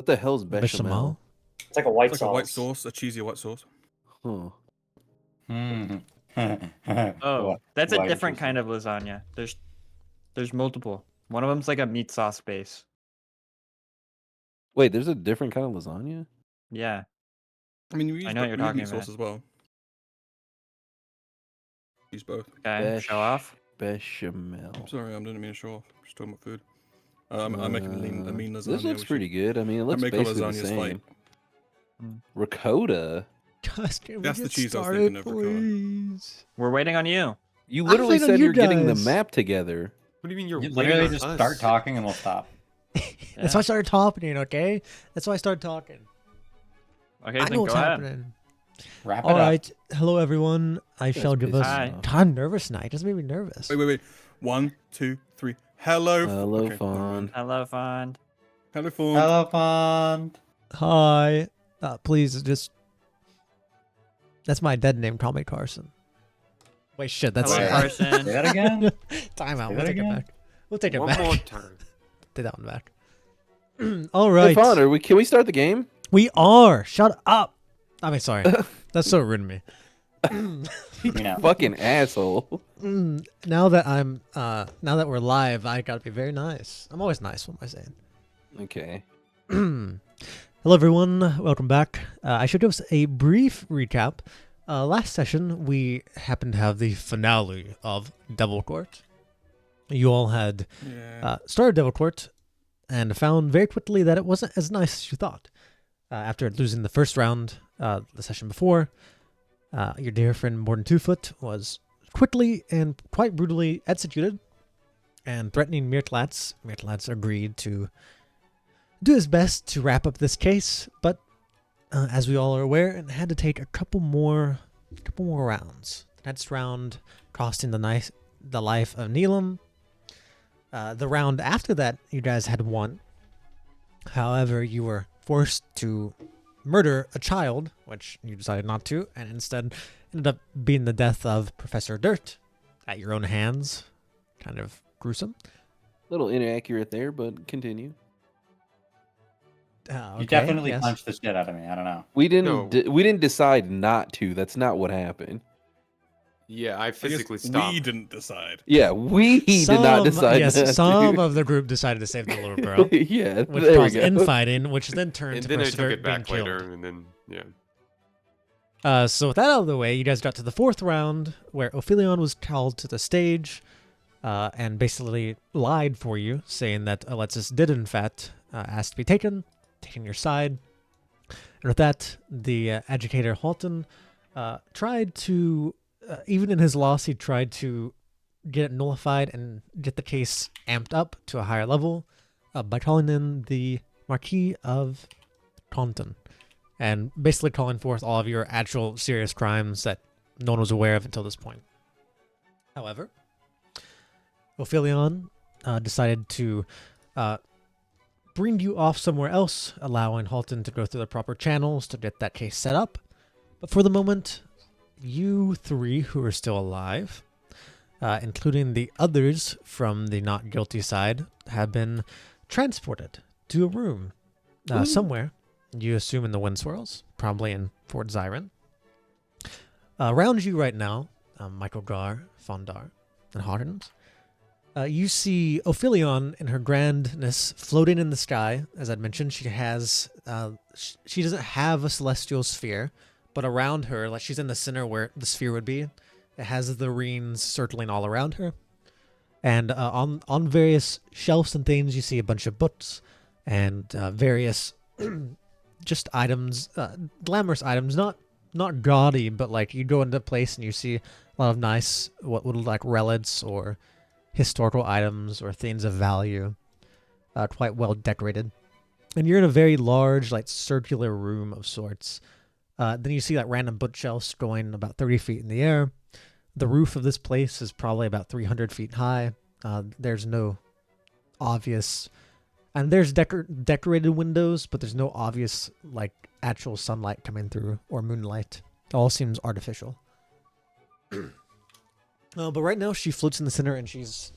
What the hell's bechamel? It's like a white It's sauce. like a white sauce, a cheesy white sauce. Huh. Oh, that's a different kind of lasagna. There's multiple. One of them's like a meat sauce base. Wait, there's a different kind of lasagna? Yeah. I mean, we use, know what you're we use talking meat sauce about. as well. Use both. Okay, show off. Bechamel. I'm sorry, I didn't mean to show off. I'm just talking about food. I'm making a mean lasagna. This looks pretty good. I mean, it looks make basically our the lasagnas same. Mm. Ricotta? Gosh, can we That's the get cheese I was started, thinking of, ricotta. please? We're waiting on you. You I'm literally waiting on said you you're getting the guys. map together. What do you mean you're You waiting literally on just us? start talking and we'll stop. That's why I started talking, okay? That's why I started talking. Okay, I then know what's go ahead. happening. Wrap it All up. right, hello everyone. I shall give us. Hi. I'm nervous now. It just made me nervous. Wait. 1, 2, 3. Hello. Hello, okay, Fawnde. Hello, Fawnde. Hello, Fawnde. Hello, Fawnde. Hi. Please just. That's my dead name. Call me Carson. Wait, shit. That's Hello, Say Carson. that again? Time out. Say We'll that take it again? back. We'll take it One back. more time. Take that one back. All right. Hey, Fawnde, can we start the game? We are. Shut up. I mean, sorry. That's so rude of me. You know. Fucking asshole. Now that we're live, I gotta be very nice. I'm always nice. What am I saying? Okay. Hello, everyone. Welcome back. I should give us a brief recap. Last session, we happened to have the finale of Devil Court. You all had started Devil Court and found very quickly that it wasn't as nice as you thought. After losing the first round, the session before, your dear friend Morden Twofoot was quickly and quite brutally executed and threatening Mirtlatz. Mirtlatz agreed to do his best to wrap up this case, but as we all are aware, it had to take a couple more rounds. The next round costing the life of Neelam. The round after that, you guys had won. However, you were forced to murder a child, which you decided not to, and instead ended up being the death of Professor Dirt at your own hands. Kind of gruesome. Little inaccurate there, but continue. You definitely punched the shit out of me. I don't know. We didn't decide not to. That's not what happened. Yeah, I physically We stopped. didn't decide. Yeah, we did not decide. Yes, not some to. of the group decided to save the little girl. Yeah, Which there we caused go. infighting, which then turned And to then I Professor took Dirt it being back killed. later, and then, yeah. So with that out of the way, you guys got to the fourth round, where Ophillion was called to the stage, and basically lied for you, saying that Alexis did in fact ask to be taking your side. And with that, the educator Halton tried to, even in his loss, he tried to get it nullified and get the case amped up to a higher level by calling in the Marquis of Taunton. And basically calling forth all of your actual serious crimes that no one was aware of until this point. However, Ophillion decided to bring you off somewhere else, allowing Halton to go through the proper channels to get that case set up. But for the moment, you three who are still alive, including the others from the not guilty side, have been transported to a room somewhere. You assume in the Wind Swirls, probably in Fort Zyron. Around you right now, Michael Gar, Fondar, and Hardens, you see Ophillion in her grandness floating in the sky. As I'd mentioned, she has she doesn't have a celestial sphere, but around her, like she's in the center where the sphere would be, it has the rings circling all around her. And on various shelves and things, you see a bunch of books and various just items, glamorous items, not gaudy, but like you go into a place and you see a lot of nice, what would look like relics or historical items or things of value, quite well decorated. And you're in a very large, like circular room of sorts. Then you see like random bookshelves going about 30 feet in the air. The roof of this place is probably about 300 feet high. There's no obvious... And there's decorated windows, but there's no obvious, like, actual sunlight coming through or moonlight. It all seems artificial. But right now, she floats in the center, and she's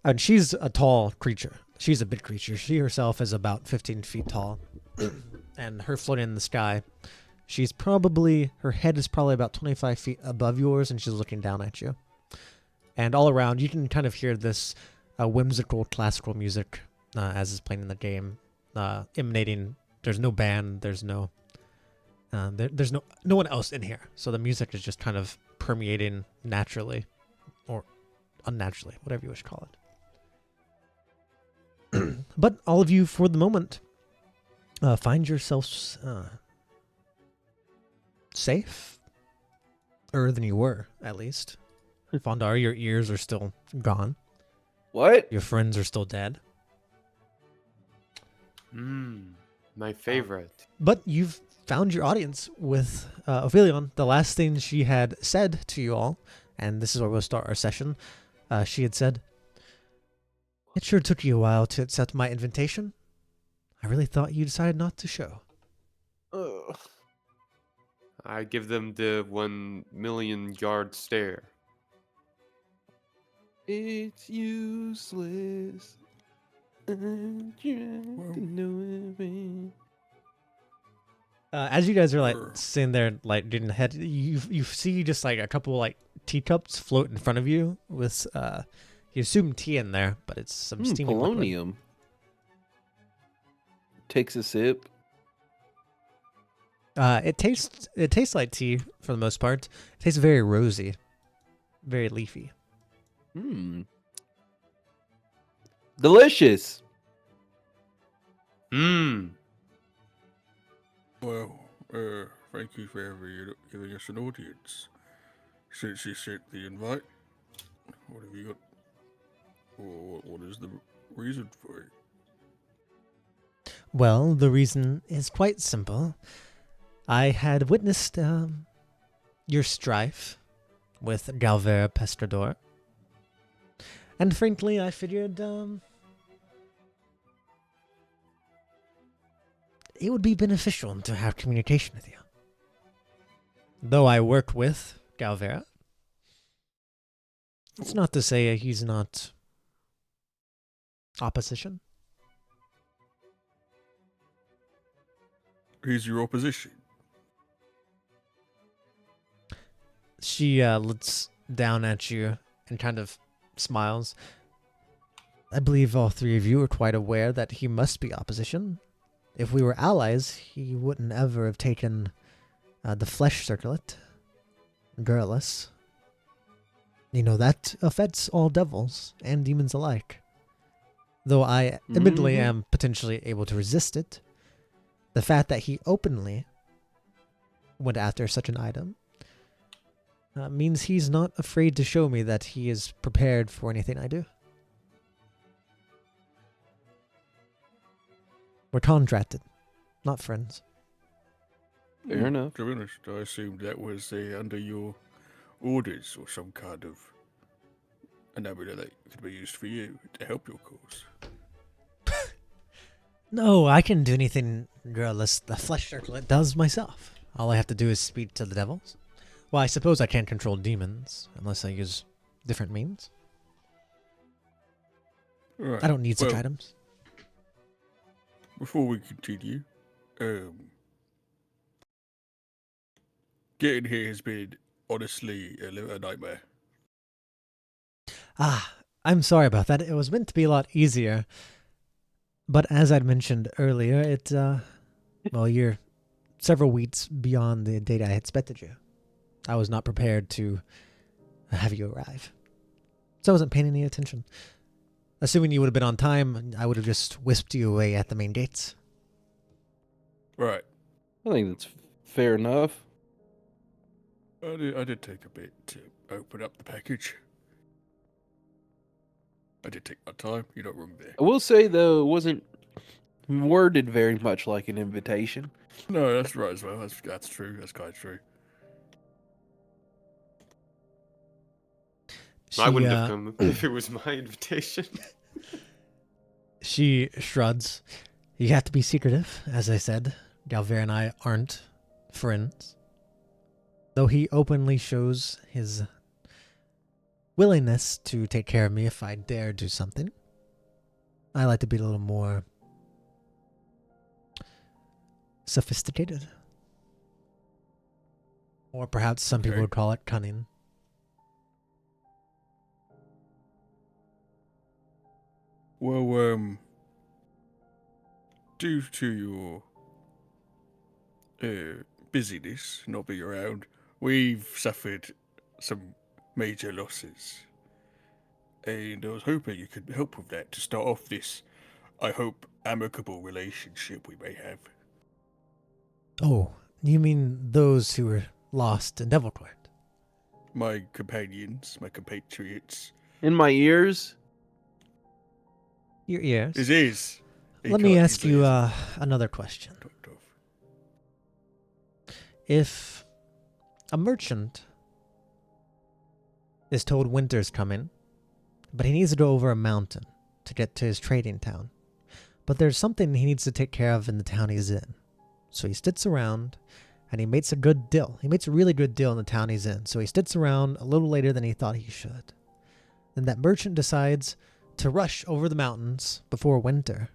And she's a tall creature. She's a big creature. She herself is about 15 feet tall. And her floating in the sky. Her head is probably about 25 feet above yours, and she's looking down at you. And all around, you can kind of hear this whimsical classical music as is playing in the game, emanating. There's no band. There's no one else in here. So the music is just kind of permeating naturally, or unnaturally, whatever you wish to call it. But all of you, for the moment, find yourselves safe, than you were, at least. Fawnde, your ears are still gone. What? Your friends are still dead. My favorite. But you've found your audience with Ophillion. The last thing she had said to you all, and this is where we'll start our session, she had said, "It sure took you a while to accept my invitation. I really thought you decided not to show." Ugh. I give them the 1,000,000-yard stare. It's useless. I'm trying to know everything. As you guys are like sitting there, like getting head, you see just like a couple like teacups float in front of you with you assume tea in there, but it's some steaming liquid. Polonium. Takes a sip. It tastes like tea for the most part. It tastes very rosy, very leafy. Delicious. Well, thank you for giving us an audience. Since you sent the invite, what have you got? Or what is the reason for it? Well, the reason is quite simple. I had witnessed your strife with Galvera Pescador. And frankly, I figured it would be beneficial to have communication with you. Though I work with Galvera, it's not to say he's not opposition. He's your opposition. She looks down at you and kind of smiles. I believe all three of you are quite aware that he must be opposition. If we were allies, he wouldn't ever have taken the flesh circlet, girlless. You know, that affects all devils and demons alike. Though I admittedly am potentially able to resist it, the fact that he openly went after such an item means he's not afraid to show me that he is prepared for anything I do. We're contracted, not friends. Fair enough. To be honest, I assumed that was under your orders or some kind of enabler that could be used for you to help your cause. No, I can do anything girlless the flesh circlet does myself. All I have to do is speak to the devils. Well, I suppose I can't control demons unless I use different means. Right. I don't need such items. Before we continue, getting here has been honestly a nightmare. I'm sorry about that. It was meant to be a lot easier. But as I'd mentioned earlier, well, you're several weeks beyond the date I had expected you. I was not prepared to have you arrive. So I wasn't paying any attention. Assuming you would have been on time, I would have just whisked you away at the main gates. Right. I think that's fair enough. I did take a bit to open up the package. I did take my time. You're not wrong there. I will say, though, it wasn't worded very much like an invitation. No, that's right as well. That's true. That's quite true. I wouldn't have come if it was my invitation. She shrugs. You have to be secretive, as I said. Galvera and I aren't friends. Though he openly shows his willingness to take care of me if I dare do something. I like to be a little more sophisticated. Or perhaps some people Okay. would call it cunning. Well, due to your busyness, not being around, we've suffered some major losses. And I was hoping you could help with that to start off this, I hope, amicable relationship we may have. Oh, you mean those who were lost in Devil Court? My companions, my compatriots. In my ears? Your ears? It is. Let me ask you another question. If a merchant is told winter's coming, but he needs to go over a mountain to get to his trading town, but there's something he needs to take care of in the town he's in. So he sits around and he makes a good deal. He makes a really good deal in the town he's in. So he sits around a little later than he thought he should. Then that merchant decides to rush over the mountains before winter,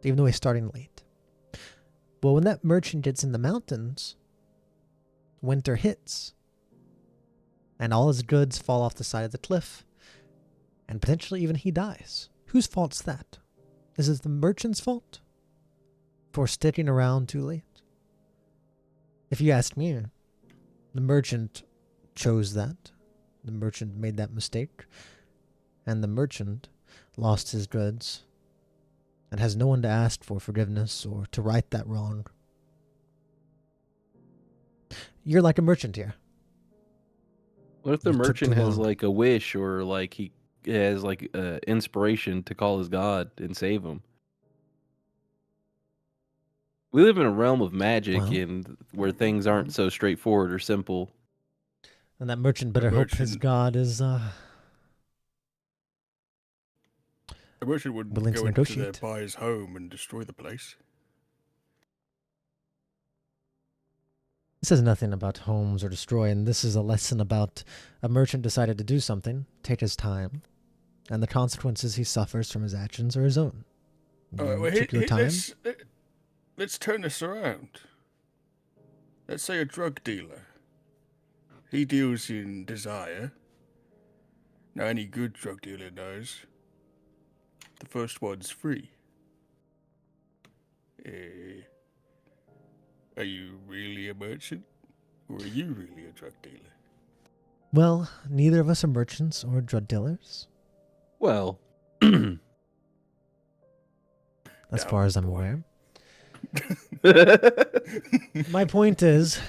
even though he's starting late. Well, when that merchant gets in the mountains, winter hits, and all his goods fall off the side of the cliff, and potentially even he dies. Whose fault's that? Is it the merchant's fault for sticking around too late? If you ask me, the merchant chose that. The merchant made that mistake, and the merchant lost his goods and has no one to ask for forgiveness or to right that wrong. You're like a merchant here. What if the You took merchant too has long. like a wish or like he has like inspiration to call his god and save him? We live in a realm of magic Well. and where things aren't so straightforward or simple. And that merchant better hope his merchant- god is A merchant wouldn't willing to go into their negotiate. buyer's home and destroy the place. This is nothing about homes or destroying. This is a lesson about a merchant decided to do something, take his time, and the consequences he suffers from his actions are his own. All right, You well, took your time. let's turn this around. Let's say a drug dealer. He deals in desire. Now, any good drug dealer knows the first one's free. Are you really a merchant? Or are you really a drug dealer? Well, neither of us are merchants or drug dealers, Well, as Oh, far as I'm boy. aware. My point is,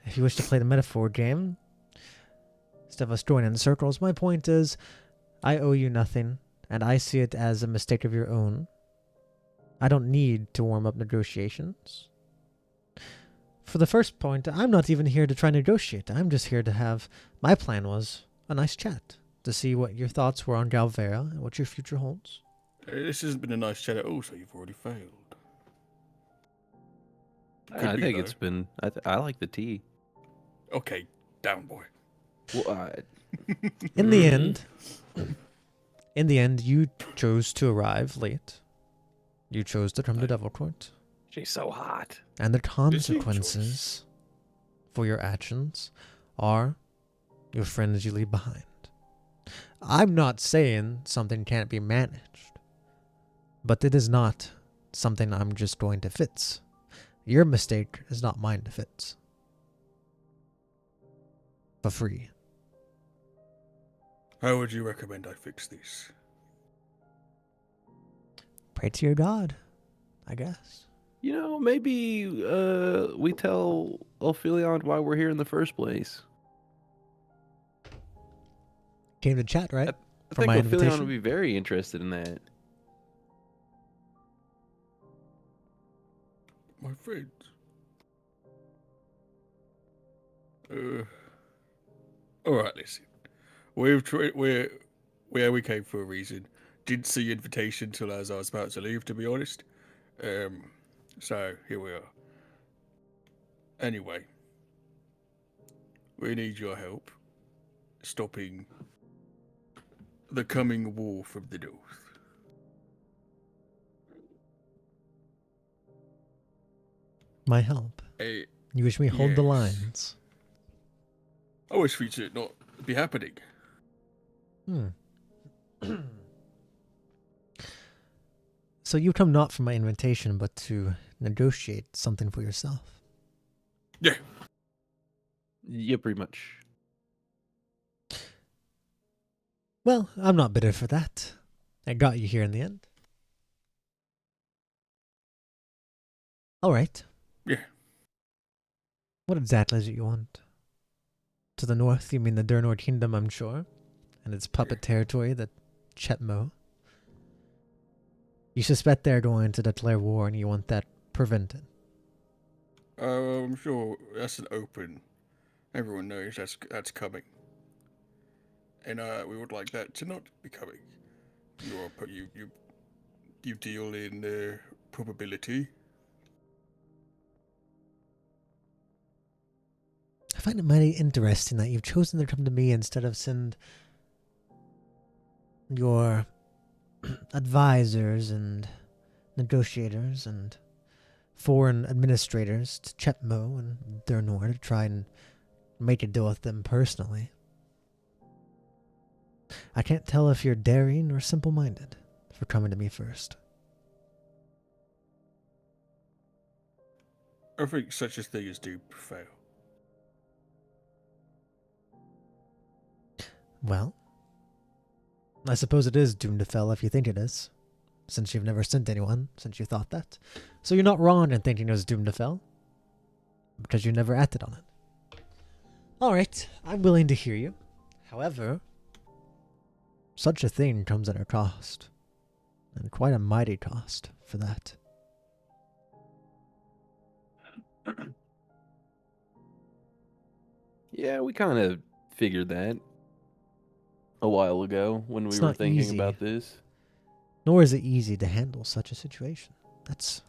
if you wish to play the metaphor game, instead of us going in circles, my point is, I owe you nothing, and I see it as a mistake of your own. I don't need to warm up negotiations. For the first point, I'm not even here to try and negotiate. I'm just here to have, my plan was a nice chat, to see what your thoughts were on Galvera and what your future holds. This hasn't been a nice chat at all, so you've already failed. Could I be, think though. it's been. I like the tea. Okay, down, boy. Well, In the end, you chose to arrive late. You chose to come to Devil Court. she's so hot. And the is your consequences for your actions are your friends you leave behind. I'm not saying something can't be managed, but it is not something I'm just going to fix. Your mistake is not mine to fix. For free. How would you recommend I fix this? Pray to your God, I guess. You know, maybe we tell Ophillion why we're here in the first place. Came to chat, right? I For think my Ophillion invitation? would be very interested in that. My friends. Alright, listen. We're where we came for a reason. Didn't see your invitation till as I was about to leave, to be honest. So here we are. Anyway, we need your help stopping the coming war from the north. My help. Eh, You wish me hold the yes. lines. I wish for it to not be happening. So you come not for my invitation, but to negotiate something for yourself. Yeah. Yeah, pretty much. Well, I'm not bitter for that. I got you here in the end. All right. Yeah. What exactly is it you want? To the north, you mean the Durnor Kingdom, I'm sure, and its puppet territory, the Chetmo. You suspect they're going to declare war, and you want that prevented. I'm sure that's an open. Everyone knows that's coming, and we would like that to not be coming. You deal in probability. I find it mighty interesting that you've chosen to come to me instead of send your advisors and negotiators and foreign administrators to Chetmo and Durnor to try and make a deal with them personally. I can't tell if you're daring or simple-minded for coming to me first. I think such a thing is doomed to fail. Well, I suppose it is doomed to fail if you think it is, since you've never sent anyone since you thought that. So you're not wrong in thinking it was doomed to fail, because you never acted on it. Alright, I'm willing to hear you. However, such a thing comes at a cost, and quite a mighty cost for that. Yeah, we kind of figured that a while ago when we It's were not thinking easy. about this. Nor is it easy to handle such a situation. That's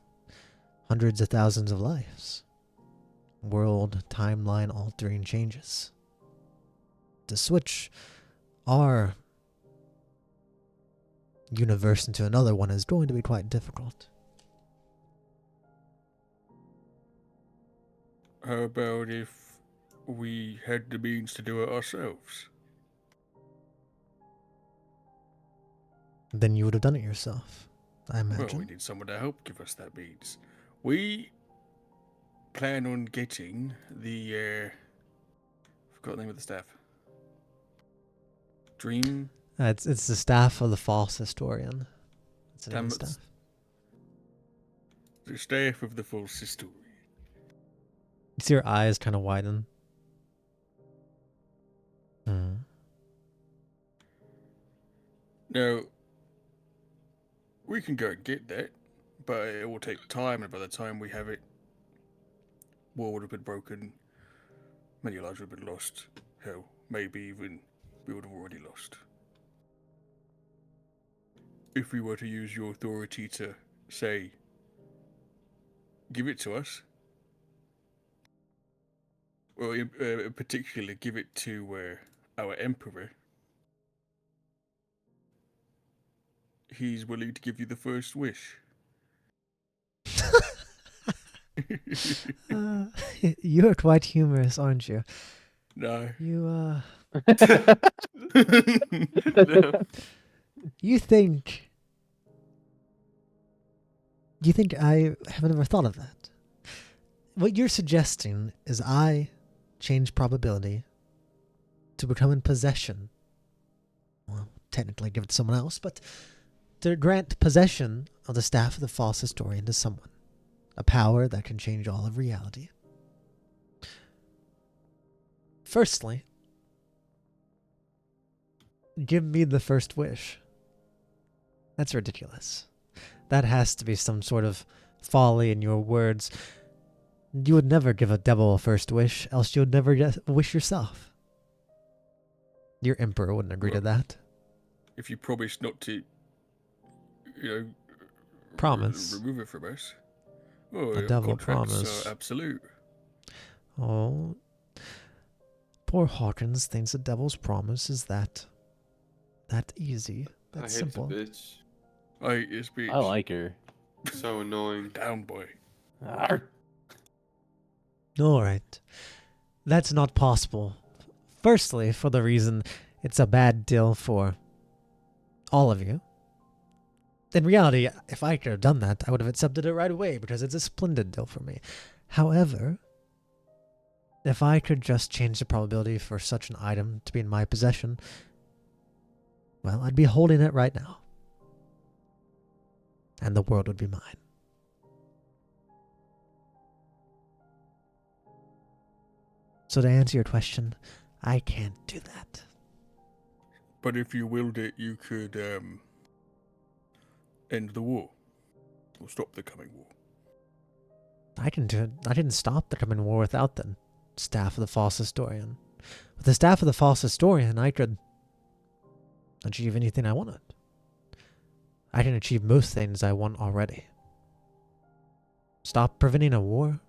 hundreds of thousands of lives. World timeline altering changes. To switch our universe into another one is going to be quite difficult. How about if we had the means to do it ourselves? Then you would have done it yourself, I Well, imagine. we need someone to help give us that means. We plan on getting the forgot the name of the staff. Dream. It's the staff of the false historian. That's the name of the Damn it. staff. The staff of the false historian. You see her eyes kind of widen. Now, we can go and get that, but it will take time, and by the time we have it, war would have been broken, many lives would have been lost. Hell, maybe even we would have already lost. If we were to use your authority to, say, give it to us, well, in particular, give it to our emperor, he's willing to give you the first wish. You are quite humorous, aren't you? No. You, No. you think I have never thought of that? What you're suggesting is I change probability to become in possession. Well, technically give it to someone else, but to grant possession of the staff of the false historian to someone. A power that can change all of reality. Firstly, give me the first wish. That's ridiculous. That has to be some sort of folly in your words. You would never give a devil a first wish, else you would never wish yourself. Your emperor wouldn't agree to that. If you promise not to, Promise. remove it from us. Well, A devil contracts promise. are absolute. Oh. Poor Hawkins thinks the devil's promise is that easy. I That's hate simple. the bitch. I hate your speech. I like her. So annoying. Down, boy. Arr. Alright. That's not possible. Firstly, for the reason it's a bad deal for all of you. In reality, if I could have done that, I would have accepted it right away because it's a splendid deal for me. However, if I could just change the probability for such an item to be in my possession, well, I'd be holding it right now. And the world would be mine. So to answer your question, I can't do that. But if you willed it, you could end the war. Or stop the coming war. I didn't stop the coming war without the staff of the false historian. With the staff of the false historian, I could achieve anything I wanted. I can achieve most things I want already. Stop preventing a war?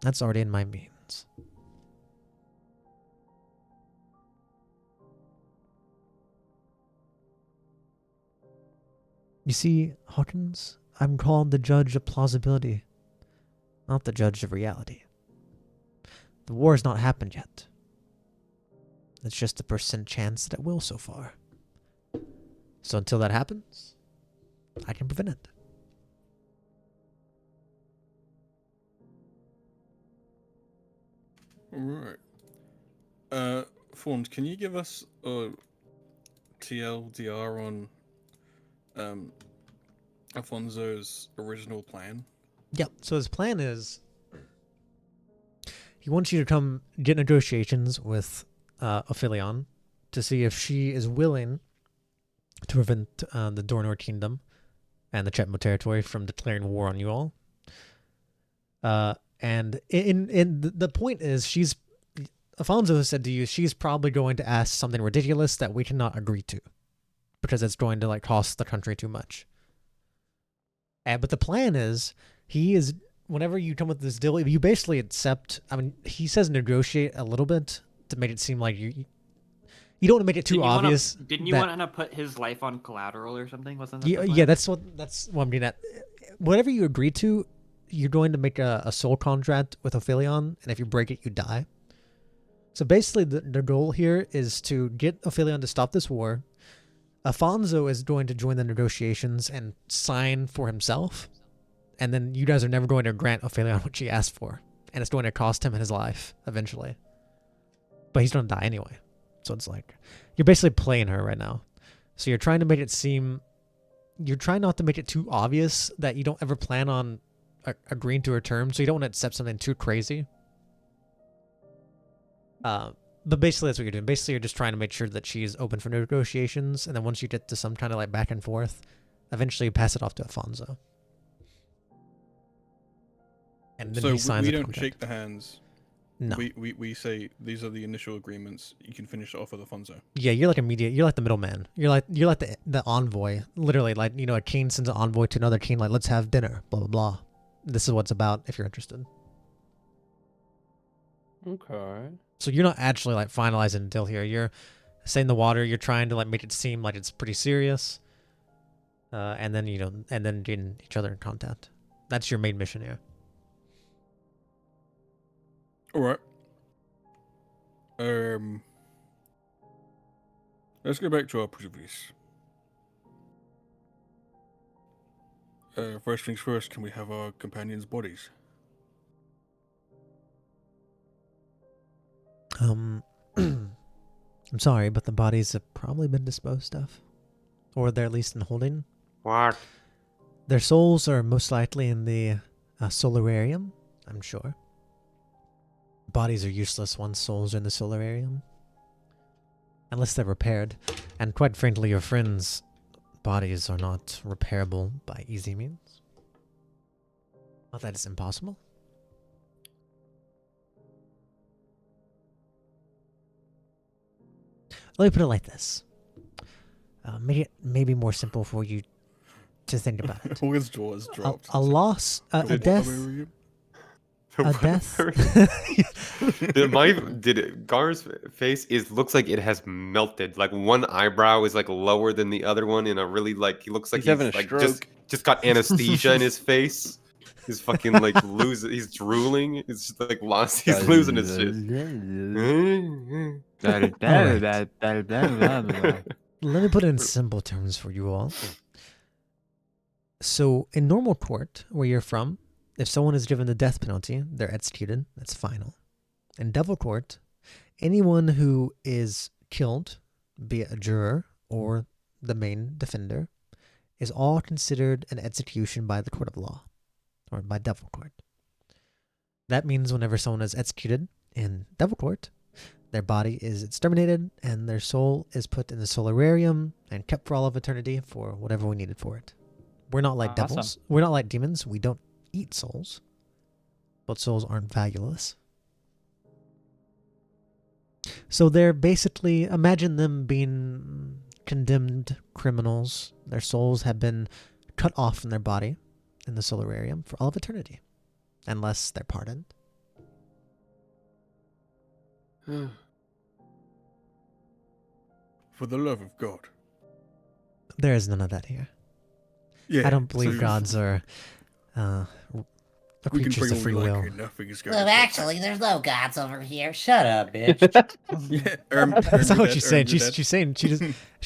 That's already in my means. You see, Hawkins, I'm called the judge of plausibility, not the judge of reality. The war has not happened yet. It's just a % chance that it will so far. So until that happens, I can prevent it. Alright. Fawnde, can you give us a TLDR on Alfonso's original plan? Yep, so his plan is he wants you to come get negotiations with Ophillion to see if she is willing to prevent the Dornor Kingdom and the Chetmo territory from declaring war on you all. And the point is, Afonso has said to you, she's probably going to ask something ridiculous that we cannot agree to, because it's going to cost the country too much. But the plan is, whenever you come with this deal, you basically accept. I mean, he says negotiate a little bit to make it seem like you don't want to make it too obvious. Didn't you want to put his life on collateral or something? Wasn't that? Yeah, that's what I'm getting at. Whatever you agree to, you're going to make a soul contract with Ophillion, and if you break it, you die. So basically, the goal here is to get Ophillion to stop this war. Afonso is going to join the negotiations and sign for himself, and then you guys are never going to grant Ophillion what she asked for, and it's going to cost him his life eventually. But he's going to die anyway. So it's like, you're basically playing her right now. So you're trying to make it seem, you're trying not to make it too obvious that you don't ever plan on agreeing to her terms, so you don't want to accept something too crazy. But basically that's what you're doing. Basically you're just trying to make sure that she's open for negotiations, and then once you get to some kind of back and forth, eventually you pass it off to Afonso. And then So he signs we the don't contract. shake the hands. No. We say these are the initial agreements. You can finish it off with Afonso. Yeah, you're like a mediator. You're like the middleman. You're like the envoy. Literally, a king sends an envoy to another king, let's have dinner, blah blah blah. This is what's about if you're interested. Okay. So you're not actually finalizing a deal here. You're setting the water. You're trying to make it seem like it's pretty serious. And then getting each other in contact. That's your main mission here. All right. Let's go back to our privies. First things first, can we have our companions' bodies? I'm sorry, but the bodies have probably been disposed of. Or they're at least in holding. What? Their souls are most likely in the solarium, I'm sure. Bodies are useless once souls are in the solarium. Unless they're repaired. And quite frankly, your friends' bodies are not repairable by easy means. Not that it's impossible. Let me put it like this. Make it maybe more simple for you to think about it. All his jaws dropped. A loss, a death. a death. Gar's face looks like it has melted. Like one eyebrow is like lower than the other one in a really like he looks like He's having a like stroke. just got anesthesia in his face. He's fucking like losing. He's drooling. He's just like lost. He's losing his shit. Let me put it in simple terms for you all. So, in normal court, where you're from, if someone is given the death penalty, they're executed. That's final. In devil court, anyone who is killed, be it a juror or the main defender, is all considered an execution by the court of law, or by devil court. That means whenever someone is executed in devil court, their body is exterminated and their soul is put in the solararium and kept for all of eternity for whatever we needed for it. We're not like Awesome. devils. We're not like demons. We don't eat souls. But souls aren't valueless. So they're basically, imagine them being condemned criminals. Their souls have been cut off from their body in the solararium for all of eternity. Unless they're pardoned. For the love of God. There is none of that here. Yeah. I don't believe so gods are we can creatures bring of all free we like will. and nothing is going Well, to actually, there's no gods over here. Shut Shut up, bitch. Yeah, That's not what she's saying. Erm, She's saying she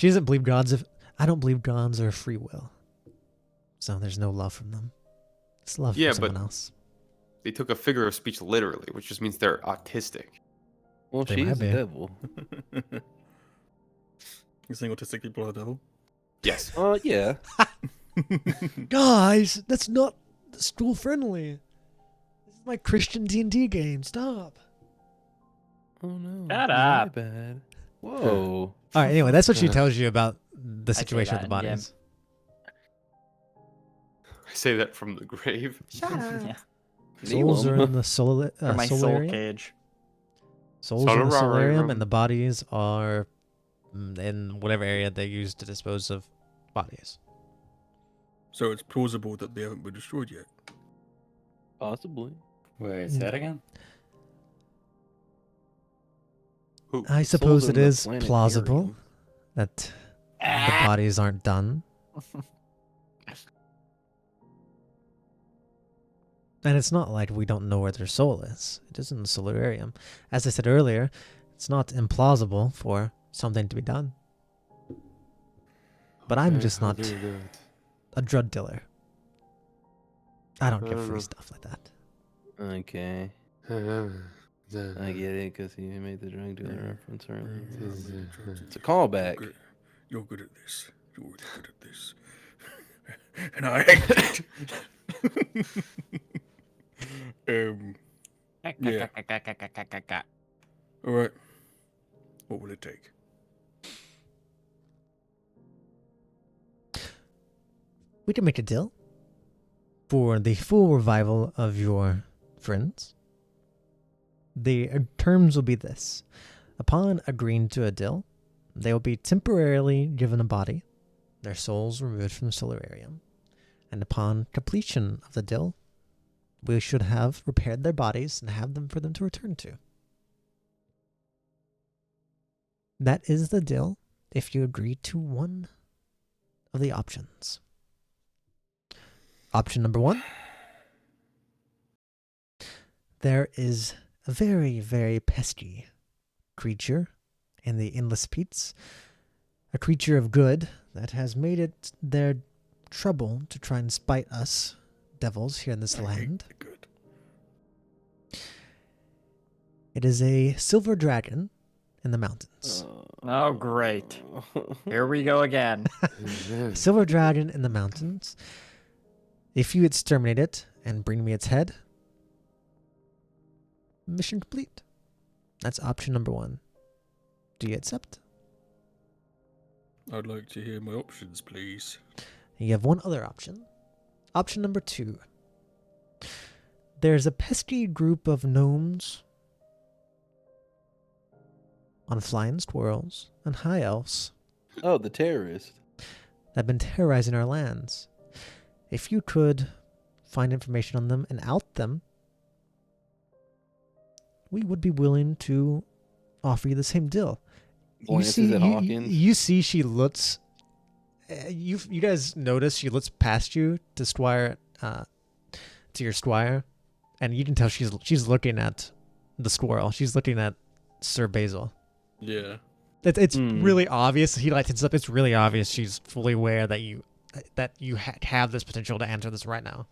doesn't believe gods. I don't believe gods are free will. So there's no love from them. It's love Yeah, from someone but- else. They took a figure of speech literally, which just means they're autistic. Well, They she's might the be. devil. You saying autistic people are the devil? Yes. Yeah. Guys, that's not school friendly. This is my Christian D&D game. Stop. Oh no. Shut my up. bad. Whoa. All right. Anyway, that's what she tells you about the say situation with the that in game. bodies. I say that from the grave. Yeah. Souls are in the Or my soul solarium. cage. Souls are in the solarium, Solarium. and the bodies are in whatever area they use to dispose of bodies. So it's plausible that they haven't been destroyed yet. Possibly. Wait, say that again? Who? I suppose Souls it in the is plausible planetarium. that the bodies aren't done. And it's not like we don't know where their soul is. It is in the solarium. As I said earlier, it's not implausible for something to be done. But I'm just not a drug dealer. I don't give free stuff like that. Okay. I get it because you made the drug dealer reference earlier. It's a callback. You're good at this. You're really good at this. And I hate it. Yeah. All right. What will it take? We can make a deal for the full revival of your friends. The terms will be this. Upon agreeing to a deal, they will be temporarily given a body, their souls removed from the solarium, and upon completion of the deal, we should have repaired their bodies and have them for them to return to. That is the deal if you agree to one of the options. Option number 1. There is a very, very pesky creature in the Endless Peats. A creature of good that has made it their trouble to try and spite us devils here in this I hate land. the good. It is a silver dragon in the mountains. Oh, great. Here we go again. A silver dragon in the mountains. If you exterminate it and bring me its head, mission complete. That's option number 1. Do you accept? I'd like to hear my options, please. You have one other option. Option number 2. There's a pesky group of gnomes on flying squirrels and high elves Oh, the terrorist. that have been terrorizing our lands. If you could find information on them and out them, we would be willing to offer you the same deal. Glances at Hawkins. You see she looks. You guys notice she looks past you to Squire, to your Squire, and you can tell she's looking at the squirrel. She's looking at Sir Basil. Yeah. It's really obvious. He like hints up. It's really obvious. She's fully aware that you have this potential to answer this right now.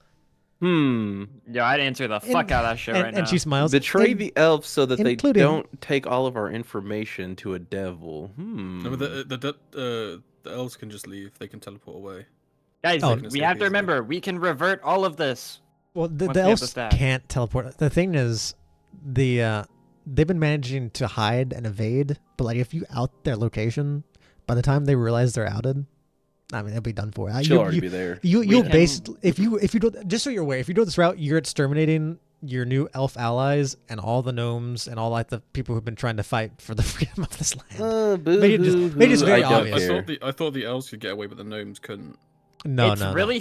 Yeah, I'd answer the fuck out of that shit right now. And she smiles. Betray the elves so that they including- don't take all of our information to a devil. No, but the elves can just leave. They can teleport away. Guys, Oh. we have to remember, we can revert all of this. Well, the once we have the elves staff. can't teleport. The thing is, they've been managing to hide and evade, but like if you out their location, by the time they realize they're outed, I mean they'll be done for. She'll already be there. You'll can- basically if you do, just so you're aware, if you do this route, you're exterminating your new elf allies and all the gnomes and all like the people who've been trying to fight for the freedom of this land. Make it just very obvious. I thought the elves could get away, but the gnomes couldn't. No, It's no, really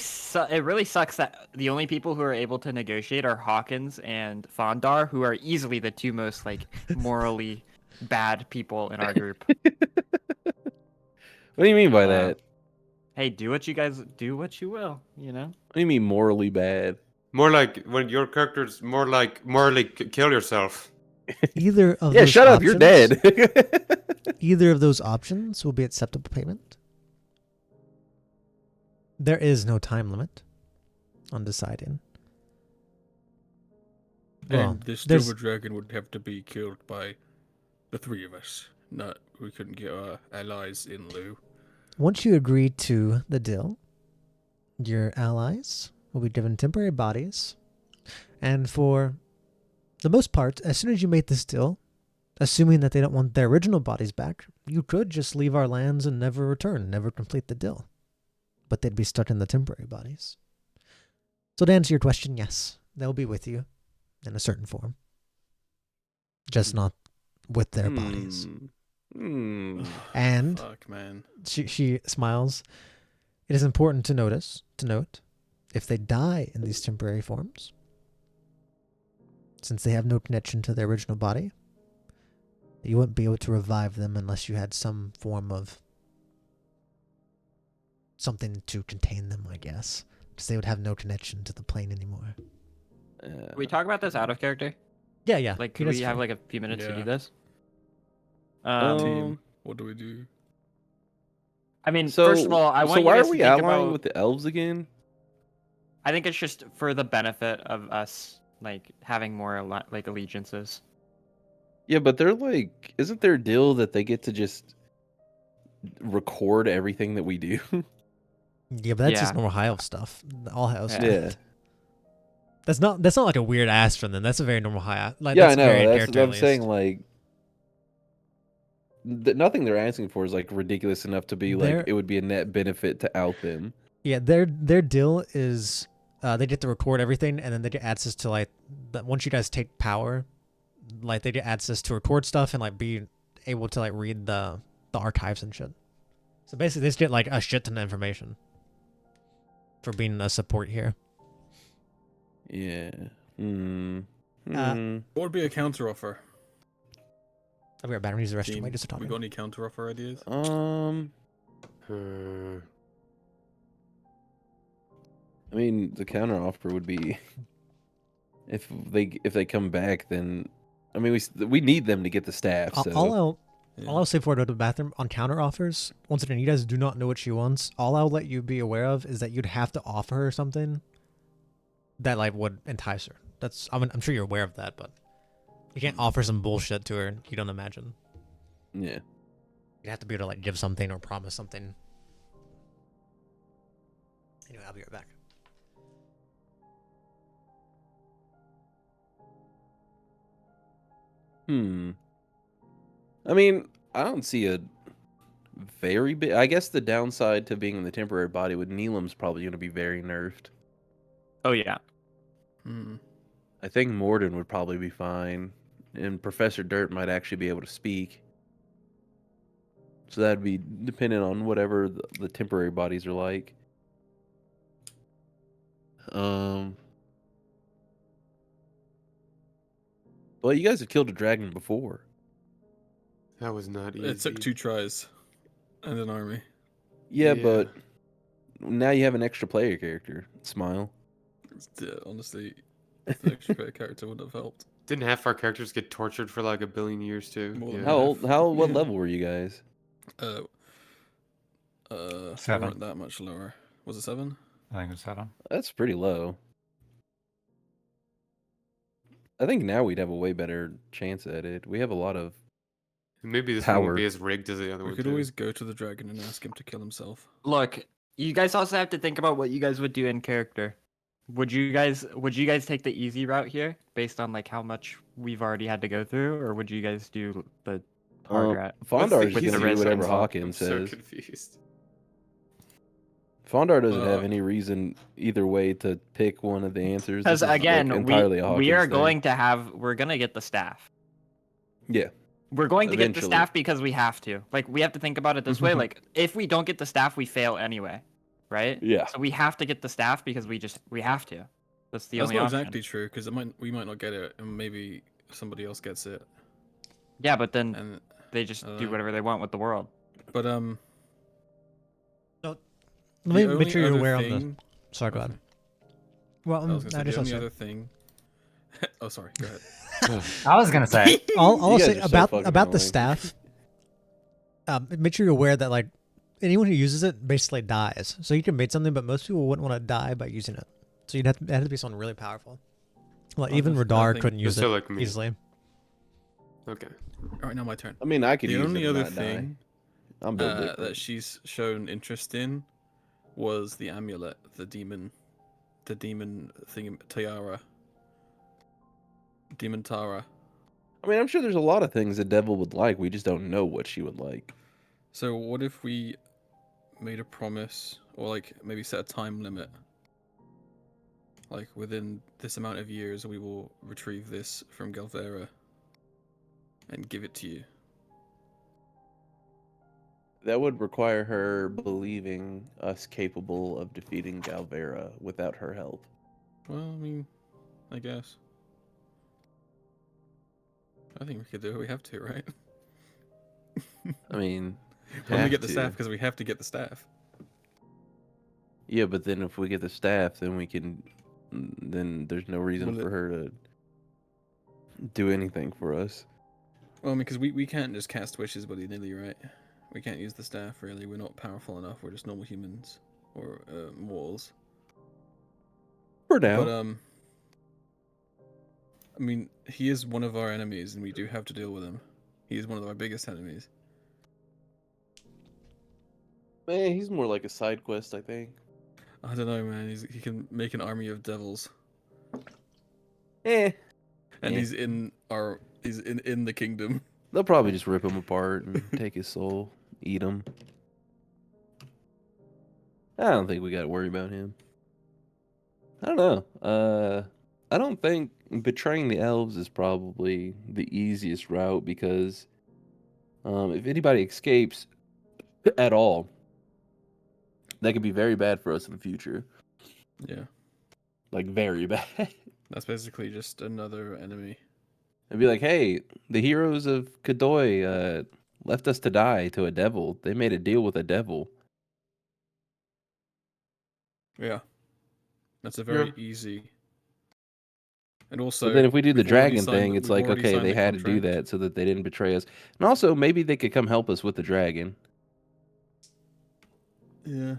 it really sucks that the only people who are able to negotiate are Hawkins and Fawnde, who are easily the two most like morally bad people in our group. What do you mean by that? Hey, do what you will, you know? What do you mean morally bad? More like when your character's more like morally kill yourself. Either of Yeah, those shut up. You're options- dead. Either of those options will be acceptable payment. There is no time limit on deciding. Well, And this there's- silver dragon would have to be killed by the three of us. We couldn't get our allies in lieu. Once you agree to the deal, your allies will be given temporary bodies. And for the most part, as soon as you make this deal, assuming that they don't want their original bodies back, you could just leave our lands and never return, never complete the deal. But they'd be stuck in the temporary bodies. So to answer your question, yes, they'll be with you in a certain form. Just not with their bodies. And Fuck, man. she smiles. It is important to note, if they die in these temporary forms, since they have no connection to their original body, you wouldn't be able to revive them unless you had some form of something to contain them, I guess. Because they would have no connection to the plane anymore. Can we talk about this out of character? Yeah. Like, could we have like a few minutes to do this? Team, what do we do? I mean, So, first of all, I want so why you are guys we to think allying about. with the elves again? I think it's just for the benefit of us, like having more like allegiances. Yeah, but they're like, isn't their deal that they get to just record everything that we do? Yeah, but that's just Yeah. normal high elf stuff. All high elf Yeah. stuff. That's not like a weird ask from them. That's a very normal high. Like, Yeah, I that's know. very That's what I'm character saying. list. Like, nothing they're asking for is like ridiculous enough to be They're- like it would be a net benefit to out them. Yeah, their deal is they get to record everything, and then they get access to like once you guys take power, like they get access to record stuff and like be able to like read the archives and shit. So basically, they just get like a shit ton of information for being a support here. Yeah. What would be a counter offer? I'll be right back. I'm gonna use the restroom. Team, Wait, just a we talking. got any counter offer ideas? I mean, the counter offer would be if they come back, then I mean we need them to get the staff. So All I'll say before I go to the bathroom on counter offers. Once again, you guys do not know what she wants. All I'll let you be aware of is that you'd have to offer her something that like would entice her. I'm sure you're aware of that, but you can't offer some bullshit to her you don't imagine. yeah. You'd have to be able to like give something or promise something. Anyway, I'll be right back. I mean, I don't see a very big. I guess the downside to being in the temporary body with Neelam's probably going to be very nerfed. Oh yeah. I think Morden would probably be fine, and Professor Dirt might actually be able to speak. So that'd be dependent on whatever the temporary bodies are like. Well, you guys have killed a dragon before. That was not easy. It took 2 tries and an army. Yeah, but now you have an extra player character. Smile. Honestly, the extra player character wouldn't have helped. Didn't half our characters get tortured for like a billion years too? More than Yeah. How old? What Yeah. level were you guys? We 7. weren't that much lower. Was it 7? I think it's 7. That's pretty low. I think now we'd have a way better chance at it. We have a lot of. Maybe this one Power. won't be as rigged as the other We one. could too. always go to the dragon and ask him to kill himself. Look, you guys also have to think about what you guys would do in character. Would you guys take the easy route here based on like how much we've already had to go through, or would you guys do the hard route? Fondar is What's just the gonna do easy whatever one? Hawkins I'm so says. confused. Fondar doesn't have Uh, any reason either way to pick one of the answers. Because This is, like, again, entirely a we are Hawkins thing. going to have we're gonna get the staff. Yeah. We're going to get the Eventually. staff because we have to. Like we have to think about it this way. Like if we don't get the staff, we fail anyway, right? Yeah. So we have to get the staff because we have to. That's the That's only not option. exactly true because we might not get it, and maybe somebody else gets it. Yeah, but then And they just do uh, whatever they want with the world. but Let me the make only sure you're other aware on the. thing- Sorry, go Okay. ahead. Well, I was gonna say, the only say. other thing. Oh, sorry. Go ahead. I was gonna say. All I'll You guys say are so about fucking the annoying. staff. Make sure you're aware that like anyone who uses it basically dies. So you can bait something, but most people wouldn't want to die by using it. So it had to be someone really powerful. Like Oh, even that's another Rihdar thing. couldn't use So it like me. easily. Okay. All right, now my turn. I mean, I could The use only it and other not thing die. I'm built that different. she's shown interest in was the amulet, the demon thing, tiara, demon Tara. I mean, I'm sure there's a lot of things the devil would like. We just don't know what she would like. So what if we made a promise, or like maybe set a time limit? Like within this amount of years, we will retrieve this from Galvera and give it to you. That would require her believing us capable of defeating Galvera without her help. Well, I mean, I guess. I think we could do it. We have to, right? I mean, When we have get the to. staff, because we have to get the staff. Yeah, but then if we get the staff, then we can. Then there's no reason Well, for her to do anything for us. Well, I mean, because we can't just cast wishes willy-nilly, right? We can't use the staff, really. We're not powerful enough. We're just normal humans. Or mortals. For now. But, I mean, he is one of our enemies, and we do have to deal with him. He is one of our biggest enemies. Man, he's more like a side quest, I think. I don't know, man. He can make an army of devils. Eh. And Yeah. he's in the kingdom. They'll probably just rip him apart and take his soul, eat him. I don't think we got to worry about him. I don't know. I don't think betraying the elves is probably the easiest route because if anybody escapes at all, that could be very bad for us in the future. Yeah. Like, very bad. That's basically just another enemy. It'd be like, hey, the heroes of Kadoy left us to die to a devil. They made a deal with a devil. Yeah. That's a very easy. And also, So then if we do the we've already dragon signed thing, the- it's we've like, already okay, signed they the had to do contract. that so that they didn't betray us. And also, maybe they could come help us with the dragon. Yeah.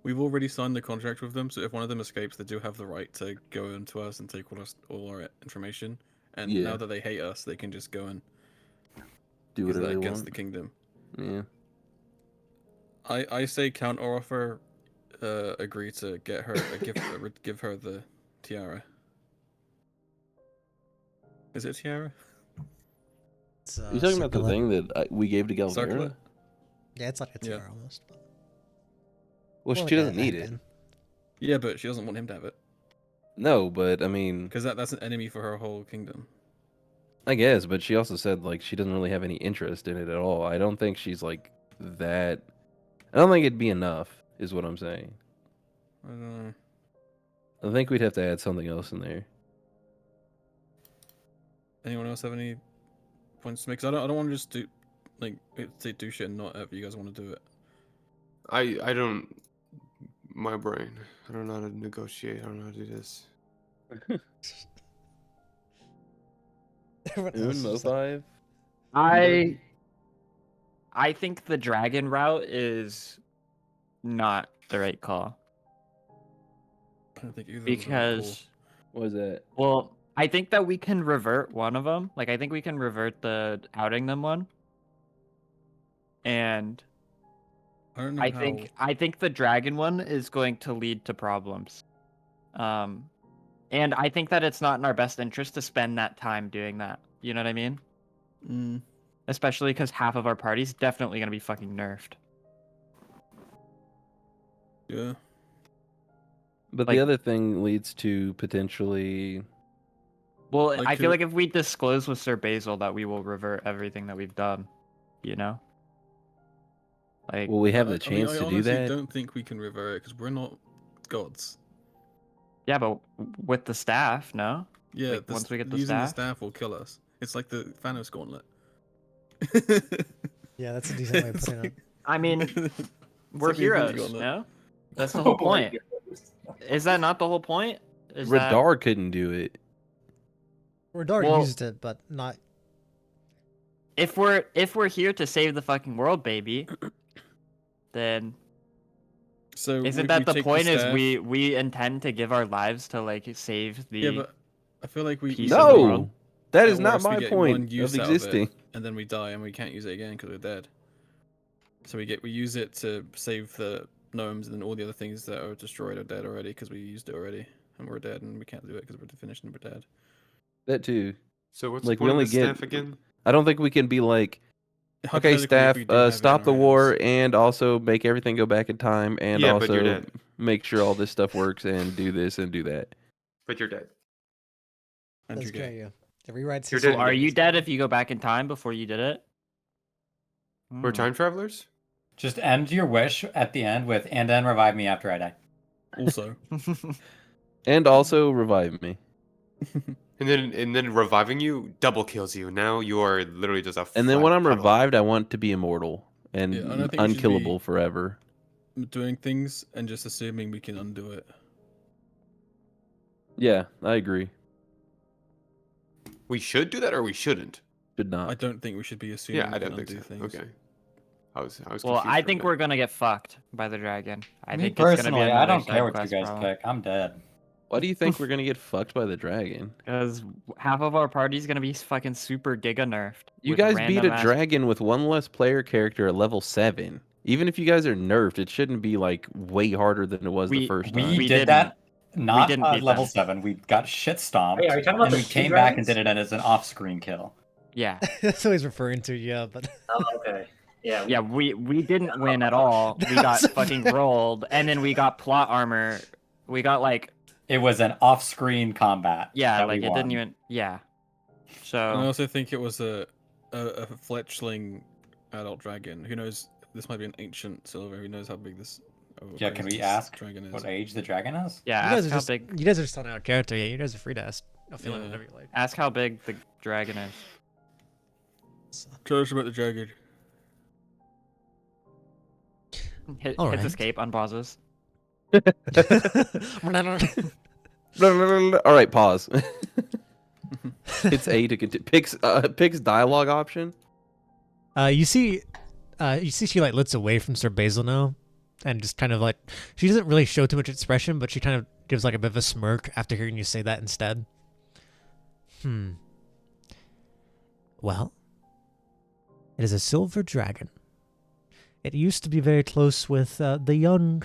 We've already signed the contract with them, so if one of them escapes, they do have the right to go into us and take all our information. And Yeah. now that they hate us, they can just go and Do use whatever that they against want. the kingdom. Yeah. I say counter offer, agree to get her give her the tiara. Is it tiara? It's, You talking about the circular. thing that we gave to Galvera? Circlet? Yeah, it's like a Yeah. tiara almost. Well, More she like a doesn't need it. headband. Yeah, but she doesn't want him to have it No, but I mean, because that's an enemy for her whole kingdom. I guess, but she also said like she doesn't really have any interest in it at all. I don't think she's like that. I don't think it'd be enough, is what I'm saying. I don't know. I think we'd have to add something else in there. Anyone else have any points to make? 'Cause I don't want to just do do shit and not have you guys want to do it. I don't. My brain. I don't know how to negotiate. I don't know how to do this. Everyone else Moon, is Mo just like, 5. I think the dragon route is not the right call I don't think either. of them are cool. because, What was that? well, I think that we can revert one of them. Like, I think we can revert the outing them one, and I don't know I think the dragon one is going to lead to problems. And I think that it's not in our best interest to spend that time doing that. You know what I mean? Mm, Especially because half of our party's definitely gonna be fucking nerfed. yeah. But Like- the other thing leads to potentially. Well, Like, I feel could- like if we disclose with Sir Basil that we will revert everything that we've done, you know? Like, Will we have I the chance I to do honestly that? don't think we can revert it because we're not gods. yeah, but with the staff, no? Yeah, Like, once we get the using the staff? staff will kill us. It's like the Thanos gauntlet. yeah, that's a decent way of putting it. I mean, It's we're like the Infinity heroes, Gauntlet. no? That's the Oh whole my point. God. Is that not the whole point? Is that... Rihdar couldn't do it. Rihdar Well- used it, but not. If we're here to save the fucking world, baby, then So isn't we that the take point? Is staff- we intend to give our lives to like save the? Yeah, but I feel like we Peace of the world. No, that is At not worst, we my get one point use of out of it. existing. and then we die and we can't use it again because we're dead. So we use it to save the gnomes, and then all the other things that are destroyed are dead already because we used it already, and we're dead, and we can't do it because we're finished and we're dead. That too. So what's Like, the we point only of the get- staff again? I don't think we can be like, okay, Hypothetically, if staff, we do have it in stop our the war hands- and also make everything go back in time, and Yeah, but you're also dead. make sure all this stuff works and do this and do that. But you're dead. and That's you're true. gay. Yeah. It rewrites. You're his dead So in are games. you dead if you go back in time before you did it? We're Hmm. time travelers? Just end your wish at the end with, and then revive me after I die. Also, And also revive me. And then reviving you double kills you. Now you are literally just a And then when flat I'm puddle. revived, I want to be immortal and Yeah, and I think we should unkillable be- forever. doing things and just assuming we can undo it. Yeah, I agree. We should do that or we shouldn't? Should I not. don't think we should be assuming Yeah, I we don't can think undo so. things. Okay. I was Well, confused I for a think minute. we're gonna get fucked by the dragon. I Me think it's gonna be personally, I another don't side care what you quest guys problem. pick. I'm dead. Why do you think we're gonna get fucked by the dragon? Because half of our party's gonna be fucking super giga nerfed. You with guys beat random a ass- dragon with one less player character at level 7. Even if you guys are nerfed, it shouldn't be like way harder than it was the first We time. We did that not didn't at beat level them. 7. We got shit stomped. Wait, are you talking about and the we two came back and dragons? did it as an off-screen kill. Yeah, That's what he's referring to. Yeah, but Oh, okay. Yeah. yeah. We didn't win at all. We got fucking rolled, and then we got plot armor. We got like It was an off-screen combat. yeah, that like we it didn't won. even yeah. And I So also think it was a fletchling adult dragon. Who knows? This might be an ancient silver. Who knows how big this? Yeah, how can big we this ask dragon is? what age the dragon is? yeah, you guys ask are how just big you guys are just telling our character. Yeah, you guys are free to ask. Ophillion Yeah. whatever you like. ask how big the dragon is. Tell us about the dragon. Hit Alright. escape, unpauses. All right, pause. It's A to continue. Picks dialogue option. you see she like looks away from Sir Basil now, and just kind of like she doesn't really show too much expression, but she kind of gives like a bit of a smirk after hearing you say that instead. Well, it is a silver dragon. It used to be very close with the young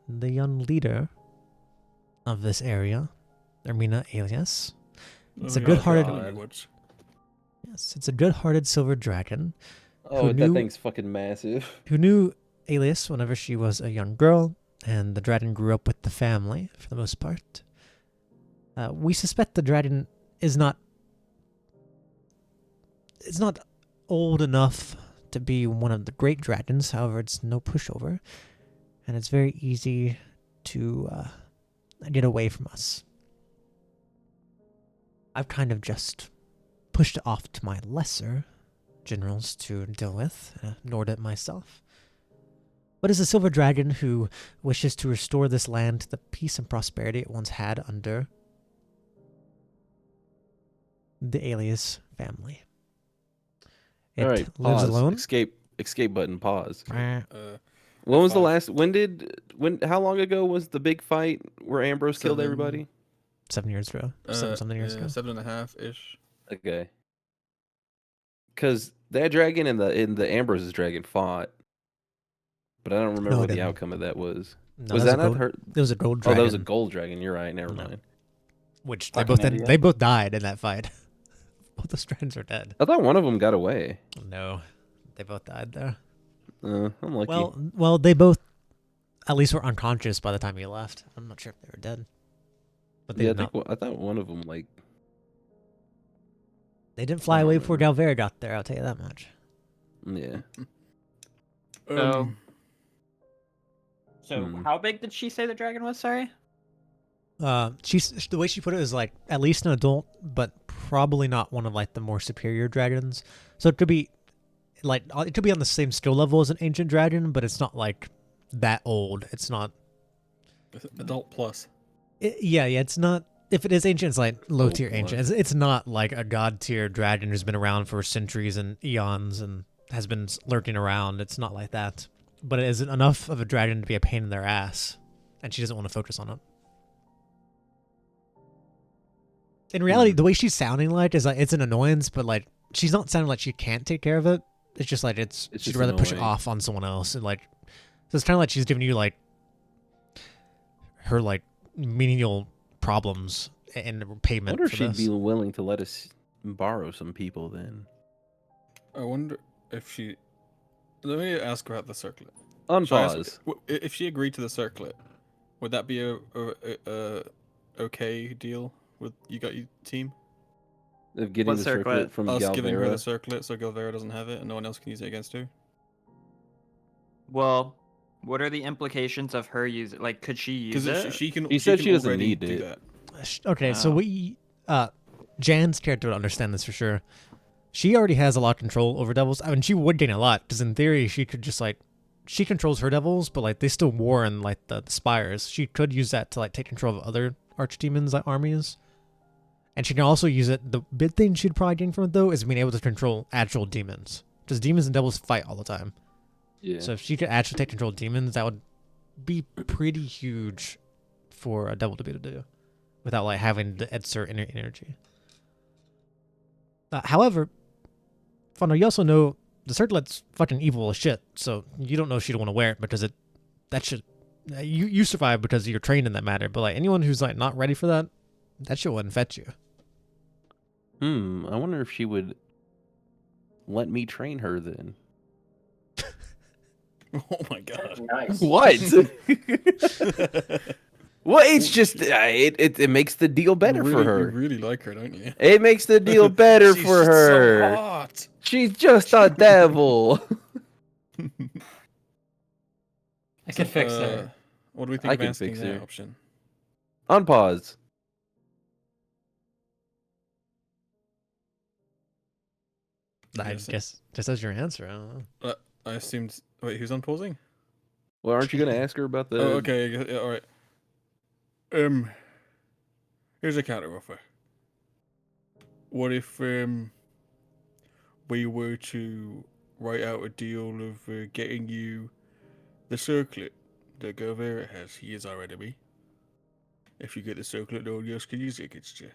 leader of this area, Ermina Alias. It's a good-hearted- language. Yes, it's a good-hearted silver dragon Oh, Who that knew- thing's fucking massive. who knew Alias whenever she was a young girl, and the dragon grew up with the family for the most part. We suspect the dragon is not. It's not old enough to be one of the great dragons. However, it's no pushover, and it's very easy to get away from us. I've kind of just pushed it off to my lesser generals to deal with, nor did myself. But is a silver dragon who wishes to restore this land to the peace and prosperity it once had under the Alias family. It All right, lives pause. alone. Escape button. Pause. Eh, When was the Five. last? How long ago was the big fight where Ambrose killed Seven. everybody? 7 years ago. Something years ago. 7.5 ish. Okay. Because that dragon and the Ambrose's dragon fought, but I don't remember No, what it the didn't. outcome of that was. No, Was that that not gold, her? It was a gold Oh, dragon. that was a gold dragon. You're right. Never No. mind. Which Fucking idiot. they both died in that fight. Both those dragons are dead. I thought one of them got away. No, they both died there. I'm lucky. Well, they both at least were unconscious by the time he left. I'm not sure if they were dead, but they yeah, did not. I thought one of them like. They didn't fly I don't away before remember. Galvera got there. I'll tell you that much. Yeah. So Hmm. how big did she say the dragon was? Sorry. She's the way she put it is like at least an adult, but probably not one of like the more superior dragons. So it could be like it could be on the same skill level as an ancient dragon, but it's not like that old. It's not. Adult plus. Yeah. It's not. If it is ancient, it's like low tier Old ancient. It's not like a god tier dragon who's been around for centuries and eons and has been lurking around. It's not like that. But it isn't enough of a dragon to be a pain in their ass, and she doesn't want to focus on it. In reality, the way she's sounding like is like it's an annoyance, but like she's not sounding like she can't take care of it. It's just like It's she'd just rather push it annoying. off on someone else, and like so it's kind of like she's giving you like her like menial problems and I payment wonder if for she'd this. be willing to let us borrow some people then. I wonder if she. Let me ask about the circlet. On Shall I ask- pause. If she agreed to the circlet, would that be a okay deal with you got your team? Of getting What the circlet? circlet from Us giving her the Galvera. circlet so Galvera doesn't have it and no one else can use it against her? Well, what are the implications of her using? Like, could she use Because it? she can. She said can she doesn't already need do it. that. Okay, so Oh. Jan's character would understand this for sure. She already has a lot of control over devils. I mean, she would gain a lot because in theory she could just like she controls her devils, but like they still war in like the spires. She could use that to like take control of other archdemons like armies, and she can also use it. The big thing she'd probably gain from it though is being able to control actual demons, because demons and devils fight all the time. Yeah. So if she could actually take control of demons, that would be pretty huge for a devil to be able to do, without like having to exert energy. However, Fawnde, you also know the circlet's fucking evil as shit, so you don't know if she'd want to wear it because that shit. You survive because you're trained in that matter, but like anyone who's like not ready for that shit will infect you. I wonder if she would let me train her then. Oh my god. Nice. What? Well, it's just it makes the deal better you for really, her. You really like her, don't you? It makes the deal better She's for so her. hot. She's just a devil. I could fix her. What do we think I of can asking fix that her. option? On pause. I Yes. guess just as your answer. I don't know. I assumed. Wait, who's unpausing? Well, aren't you going to ask her about the? Oh, okay. Yeah, all right. Here's a counter offer. What if we were to write out a deal of getting you the circlet that Galvera has? He is our enemy. If you get the circlet, no one else can use it against you.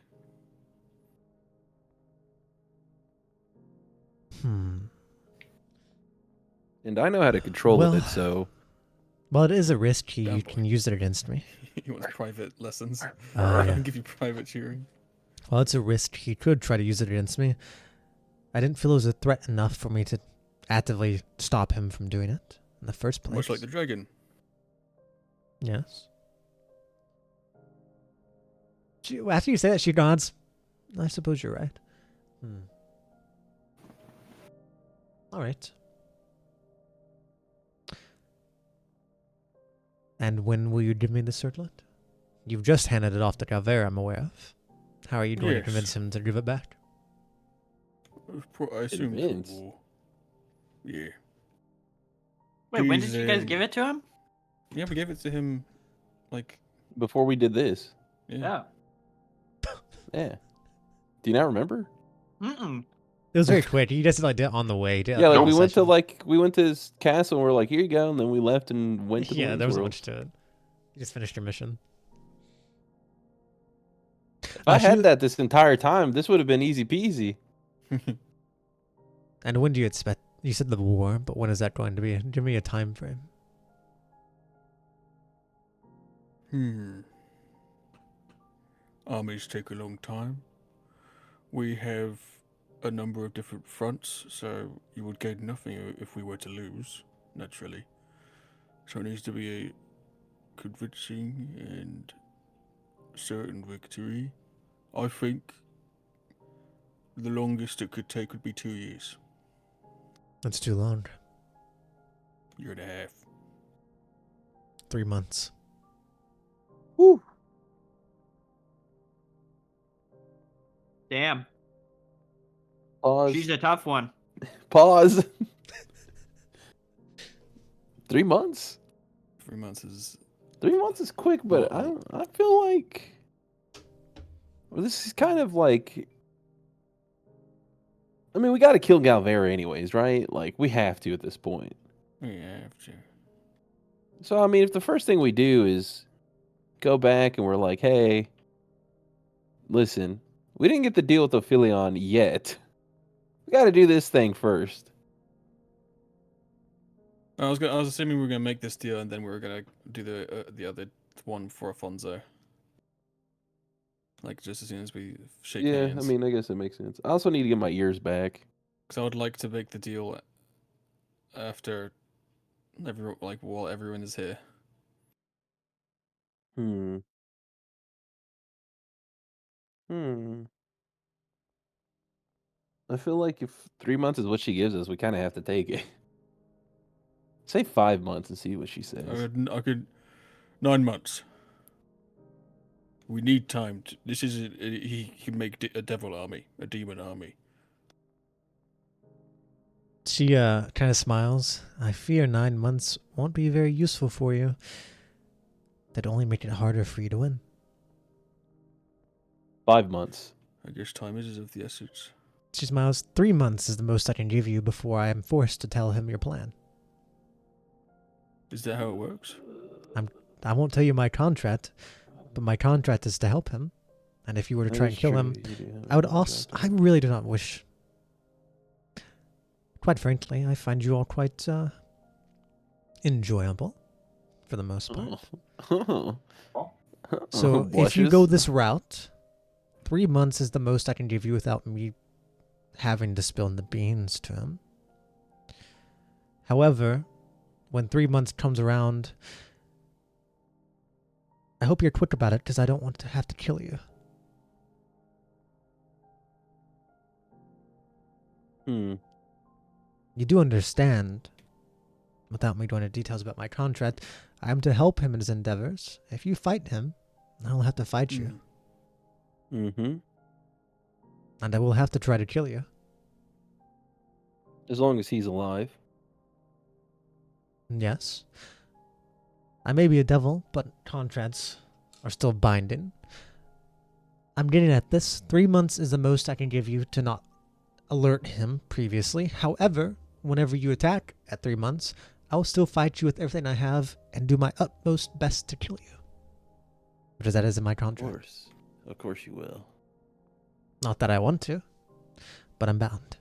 And I know how to control Well- it, so Well, it is a risk. You Damn can use it against me. He wants private lessons. Oh, yeah. I'll give you private cheering. Well, it's a risk. He could try to use it against me. I didn't feel it was a threat enough for me to actively stop him from doing it in the first place. Much like the dragon. Yes. After you say that, she nods. I suppose you're right. All right. And when will you give me the circlet? You've just handed it off to Galvera, I'm aware of. How are you going to Yes. convince him to give it back? I assume for Vince. war. Yeah. Wait, when did He's, you guys give it to him? Yeah, we gave it to him, like, Before we did this. yeah. Yeah. Do you not remember? Mm-mm. It was very quick. You just like did it on the way. Did it Yeah, on like the we went to session. we went to his castle and we're like, here you go, and then we left and went to the Yeah, there wasn't world. much to it. You just finished your mission. If I had shoot. that this entire time, this would have been easy peasy. And when do you expect? You said the war, but when is that going to be? Give me a time frame. Armies take a long time. We have a number of different fronts, so you would gain nothing if we were to lose, naturally. So it needs to be a convincing and certain victory. I think the longest it could take would be 2 years. That's too long. Year and a half. 3 months. Woo. Damn. Pause. She's a tough one. Pause. 3 months. 3 months is 3 months is quick, but I feel like this is kind of like. I mean, we got to kill Galvera anyways, right? Like we have to at this point. we have to. So I mean, if the first thing we do is go back and we're like, hey, listen, we didn't get the deal with Ophillion yet. We got to do this thing first. I was assuming we were gonna make this deal and then we were gonna do the other one for Afonso. Like just as soon as we shake Yeah, hands. I mean, I guess it makes sense. I also need to get my ears back. Because I would like to make the deal after while everyone is here. Hmm. I feel like if 3 months is what she gives us, we kind of have to take it. Say 5 months and see what she says. I could 9 months. We need time. This is he can make a devil army, a demon army. She kind of smiles. I fear 9 months won't be very useful for you. That'd only make it harder for you to win. 5 months. I guess time is of the essence. She smiles. 3 months is the most I can give you before I am forced to tell him your plan. Is that how it works? I won't tell you my contract, but my contract is to help him. And if you were to That try is and kill true, him, you do have I would a also. contract. I really do not wish. Quite frankly, I find you all quite enjoyable, for the most part. Oh. So if you go this route, 3 months is the most I can give you without me having to spill the beans to him. However, when 3 months comes around, I hope you're quick about it because I don't want to have to kill you. You do understand, without me going into details about my contract, I am to help him in his endeavors. If you fight him, I'll have to fight you. Mm-hmm. And I will have to try to kill you. As long as he's alive. Yes. I may be a devil, but contracts are still binding. I'm getting at this. 3 months is the most I can give you to not alert him previously. However, whenever you attack at 3 months, I will still fight you with everything I have and do my utmost best to kill you. Because that is in my contract. Of course you will. Not that I want to, but I'm bound.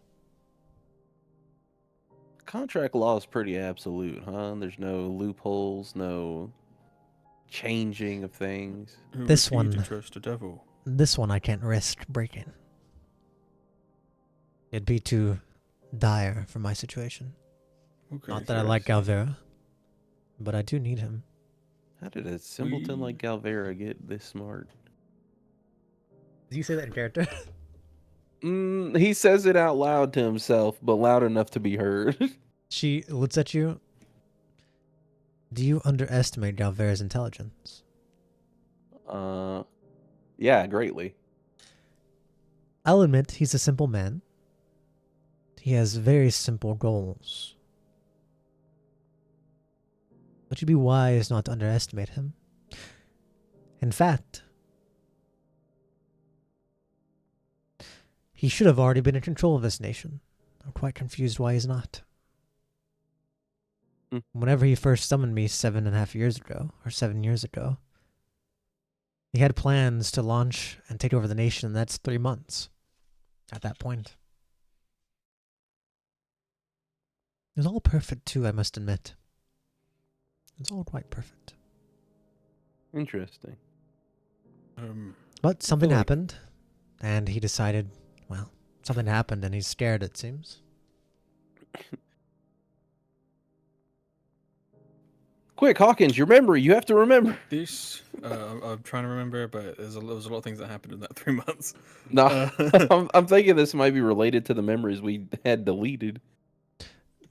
Contract law is pretty absolute, huh? There's no loopholes, no changing of things. Who This is he one- to trust a devil? This one I can't risk breaking. It'd be too dire for my situation. Okay. Not that I like Galvera, but I do need him. How did a simpleton like Galvera get this smart? Did you say that in character? He says it out loud to himself, but loud enough to be heard. She looks at you. Do you underestimate Galvera's intelligence? Yeah, greatly. I'll admit he's a simple man, He has very simple goals. But you'd be wise not to underestimate him. In fact, he should have already been in control of this nation. I'm quite confused why he's not. Whenever he first summoned me 7.5 years ago, or 7 years ago, he had plans to launch and take over the nation, and that's 3 months at that point. It was all perfect, too, I must admit. It was all quite perfect. Interesting. But something like- happened, and he decided, well, something happened, and he's scared, it seems. Quick, Hawkins, you remember? You have to remember. This, I'm trying to remember, but there was a lot of things that happened in that 3 months. No, Uh, I'm thinking this might be related to the memories we had deleted.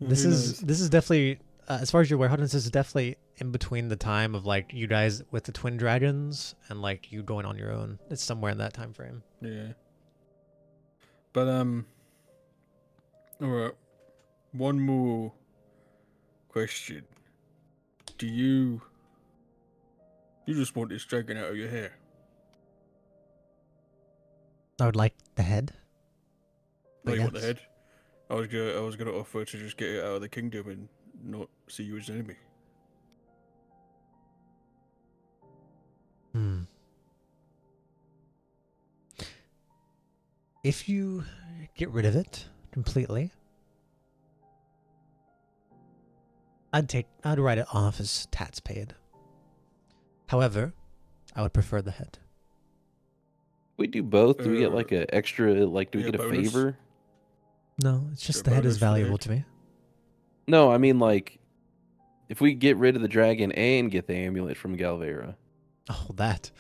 This Who is definitely, as far as you're aware, Hudson, this is definitely in between the time of like you guys with the twin dragons and like you going on your own. It's somewhere in that time frame. Yeah. But alright. One more question. Do you just want this dragon out of your hair? I would like the head. Oh, I you want the guess. head? I was gonna offer to just get it out of the kingdom and not see you as an enemy. If you get rid of it completely, I'd write it off as tats paid. However, I would prefer the head. We do both. Do we get like a extra? Like, do we yeah, get a bonus? favor? No, it's just Sure, the head bonus is for the valuable head. to me. No, I mean like, if we get rid of the dragon and get the amulet from Galvera. Oh, that.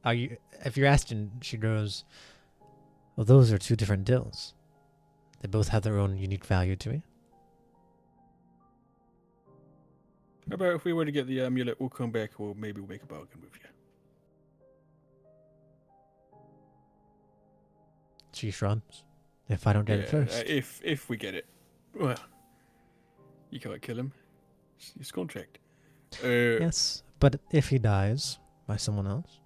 Are you? If you're asking, she goes, well, those are two different deals. They both have their own unique value to me. How about if we were to get the amulet, we'll come back, or maybe we'll make a bargain with you. She shrugs. If I don't get it first. If we get it, well, you can't kill him. It's his contract. Yes, but if he dies by someone else,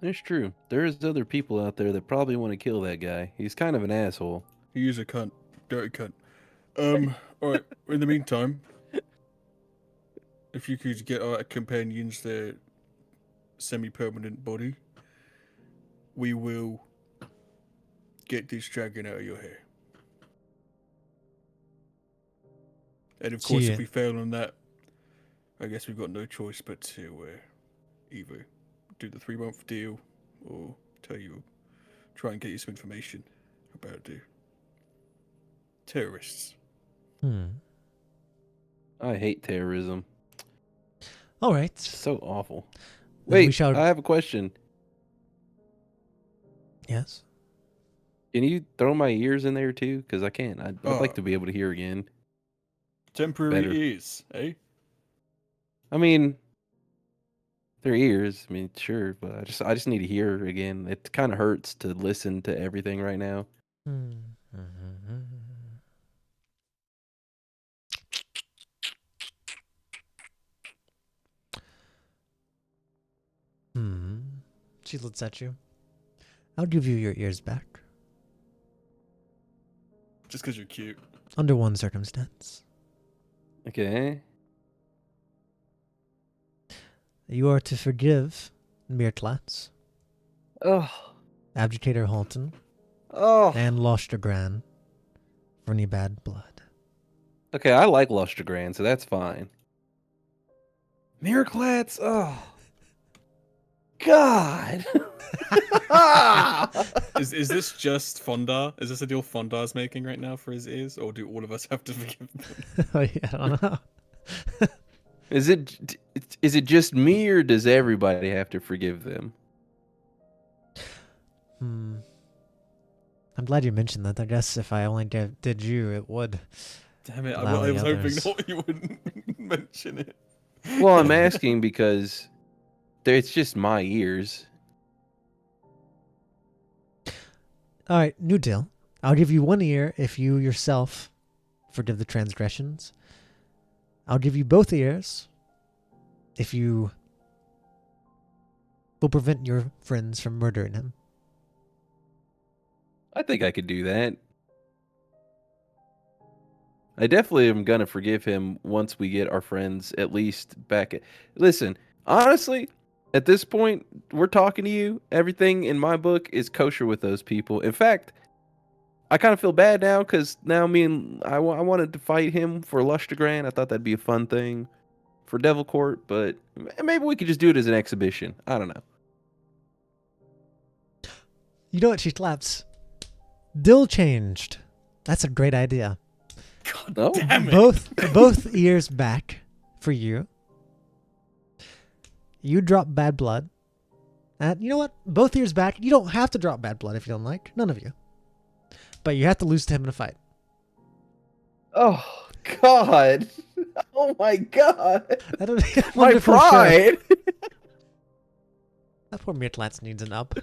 It's true. There's other people out there that probably want to kill that guy. He's kind of an asshole. He is a cunt, dirty cunt. All right. In the meantime, if you could get our companions their semi-permanent body, we will get this dragon out of your hair. And of course, Gee. if we fail on that, I guess we've got no choice but to either do the 3-month deal or try and get you some information about the terrorists. I hate terrorism. all right. It's so awful. Then we Wait, shall- I have a question. Yes. Can you throw my ears in there too? Because I can't. I'd like to be able to hear again. Temporary Better. ears, eh? I mean, their ears. I mean, sure, but I just need to hear again. It kind of hurts to listen to everything right now. She looks at you. I'll give you your ears back. Just because you're cute. Under one circumstance. Okay. You are to forgive Mirklats, Oh. Abdicator Halton, Oh. and Lostergran for any bad blood. Okay, I like Lustergran, so that's fine. Miraclats. Oh. God. Is this just Fawnde? Is this a deal Fawnde's making right now for his ears, or do all of us have to forgive them? Oh, yeah, I don't know. Is it just me or does everybody have to forgive them? I'm glad you mentioned that. I guess if I only did you, it would. Damn it! Allow I the was hoping others. not you wouldn't mention it. Well, I'm asking because it's just my ears. All right, new deal. I'll give you 1 ear if you yourself forgive the transgressions. I'll give you both ears if you will prevent your friends from murdering him. I think I could do that. I definitely am gonna forgive him once we get our friends at least back. Listen, honestly, at this point, we're talking to you. Everything in my book is kosher with those people. In fact, I kind of feel bad now because now I wanted to fight him for Lustergrand. I thought that'd be a fun thing for Devil Court, but maybe we could just do it as an exhibition. I don't know. You know what? She claps. Dill changed. That's a great idea. God Oh. damn it. Both ears back for you. You drop bad blood. And you know what? Both ears back. You don't have to drop bad blood if you don't like. None of you. But you have to lose to him in a fight. Oh God! Oh my God! That'll be a My wonderful show. pride. That poor Mirtlatz needs an up.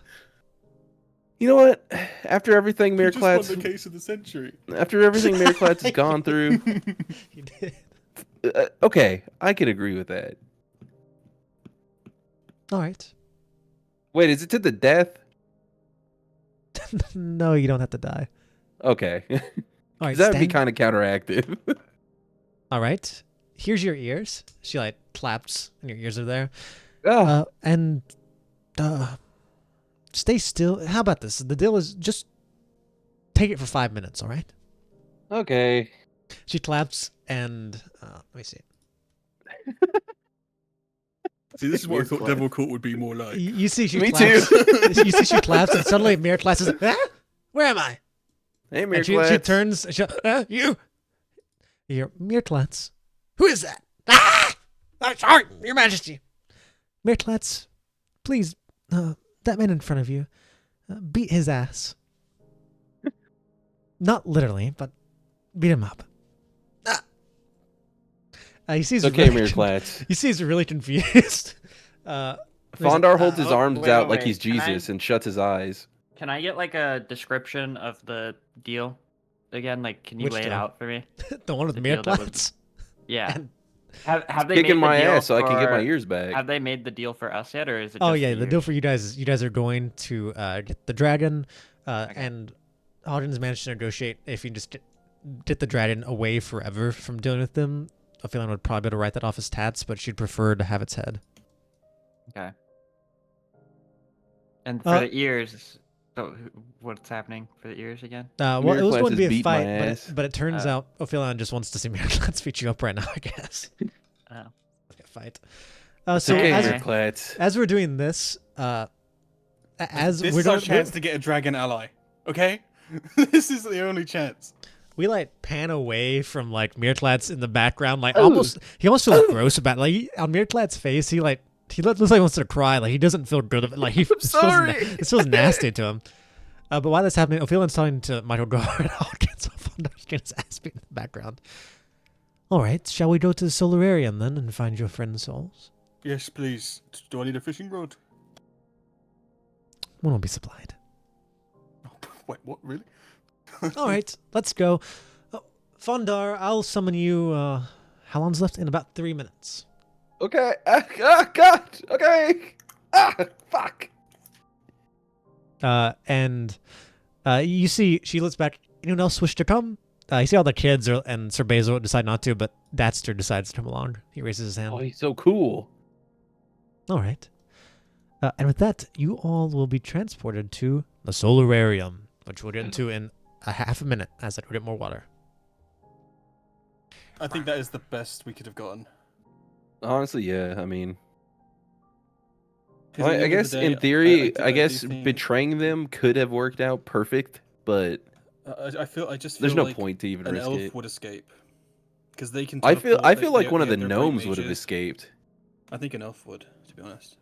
You know what? After everything You just won the Mirklatz, case of the century. after everything Mirklatz has gone through, You did. okay, I can agree with that. All right. Wait, is it to the death? No, you don't have to die. Okay, All right. that would be stand- kind of counteractive. All right. Here's your ears. She like claps, and your ears are there. Oh, And stay still. How about this? The deal is just take it for 5 minutes. All right. okay. She claps, and let me see. See, this is what I thought Devil Court would be more like. You see, she Me claps. too. You see, she claps, and suddenly Mirtlatz is like, ah? Where am I? Hey, And she Mirklatz. turns. You hear Mirtlatz. Who is that? Ah! I'm sorry, Your Majesty. Mirtlatz, please, that man in front of you, beat his ass. Not literally, but beat him up. He sees It's okay, really Mirklatz. He seems really confused. Fondar holds his arms wait, out like wait. he's Can I- Jesus and shuts his eyes. Can I get like a description of the deal again? Like, can you Which lay it deal? out for me? The one with The deal that was- Mirtlatz. Yeah. And- Have they Kicking made the my deal ass so I can get my for- ears back. Have they made the deal for us yet, or is it? Oh just yeah, the the deal ears? for you guys is you guys are going to get the dragon, and Alden's managed to negotiate if you just get the dragon away forever from dealing with them. Ophillion would probably be able to write that off as tats, but she'd prefer to have its head. Okay. And for Uh, the ears, so what's happening for the ears again? Well, it was Mirtlatz going to has be a beat my fight, ass. but it turns out Ophillion just wants to see Mirtlatz beat you up right now, I guess. Oh. Like a fight. It's So okay, as, Okay. Mirklatz. as we're doing this, as This we're is our doing, chance to get a dragon ally. Okay? This is the only chance. we like pan away from like Mirtlatz in the background, like Oh. almost he almost feels gross about on Mirtlatz's face. He looks like he wants to cry. Like he doesn't feel good. Like he sorry. It feels nasty to him. But while that's happening, Ophillion's talking to Michael Gar and Hawkins getting his ass beat in the background. All right, shall we go to the Solarium then and find your friend's souls? Yes, please. Do I need a fishing rod? One will be supplied. Wait, what? Really? All right, let's go. Fondar, I'll summon you. How long's left? In about 3 minutes. Okay. God. Okay. Fuck. And you see, she looks back. Anyone else wish to come? You see all the kids and Sir Basil decide not to, but Datster decides to come along. He raises his hand. Oh, he's so cool. All right. And with that, you all will be transported to the Solarium, which we'll get into in a half a minute as I go get more water. I think that is the best we could have gotten. Honestly, yeah. I mean, 'Cause at the I end of guess the day, in theory, I I do guess think- betraying them could have worked out perfect, but I just feel there's no like point to even an risk elf it. would escape. Because they can I feel teleport, like they one of the have their great gnomes would have mages. escaped. I think an elf would, to be honest.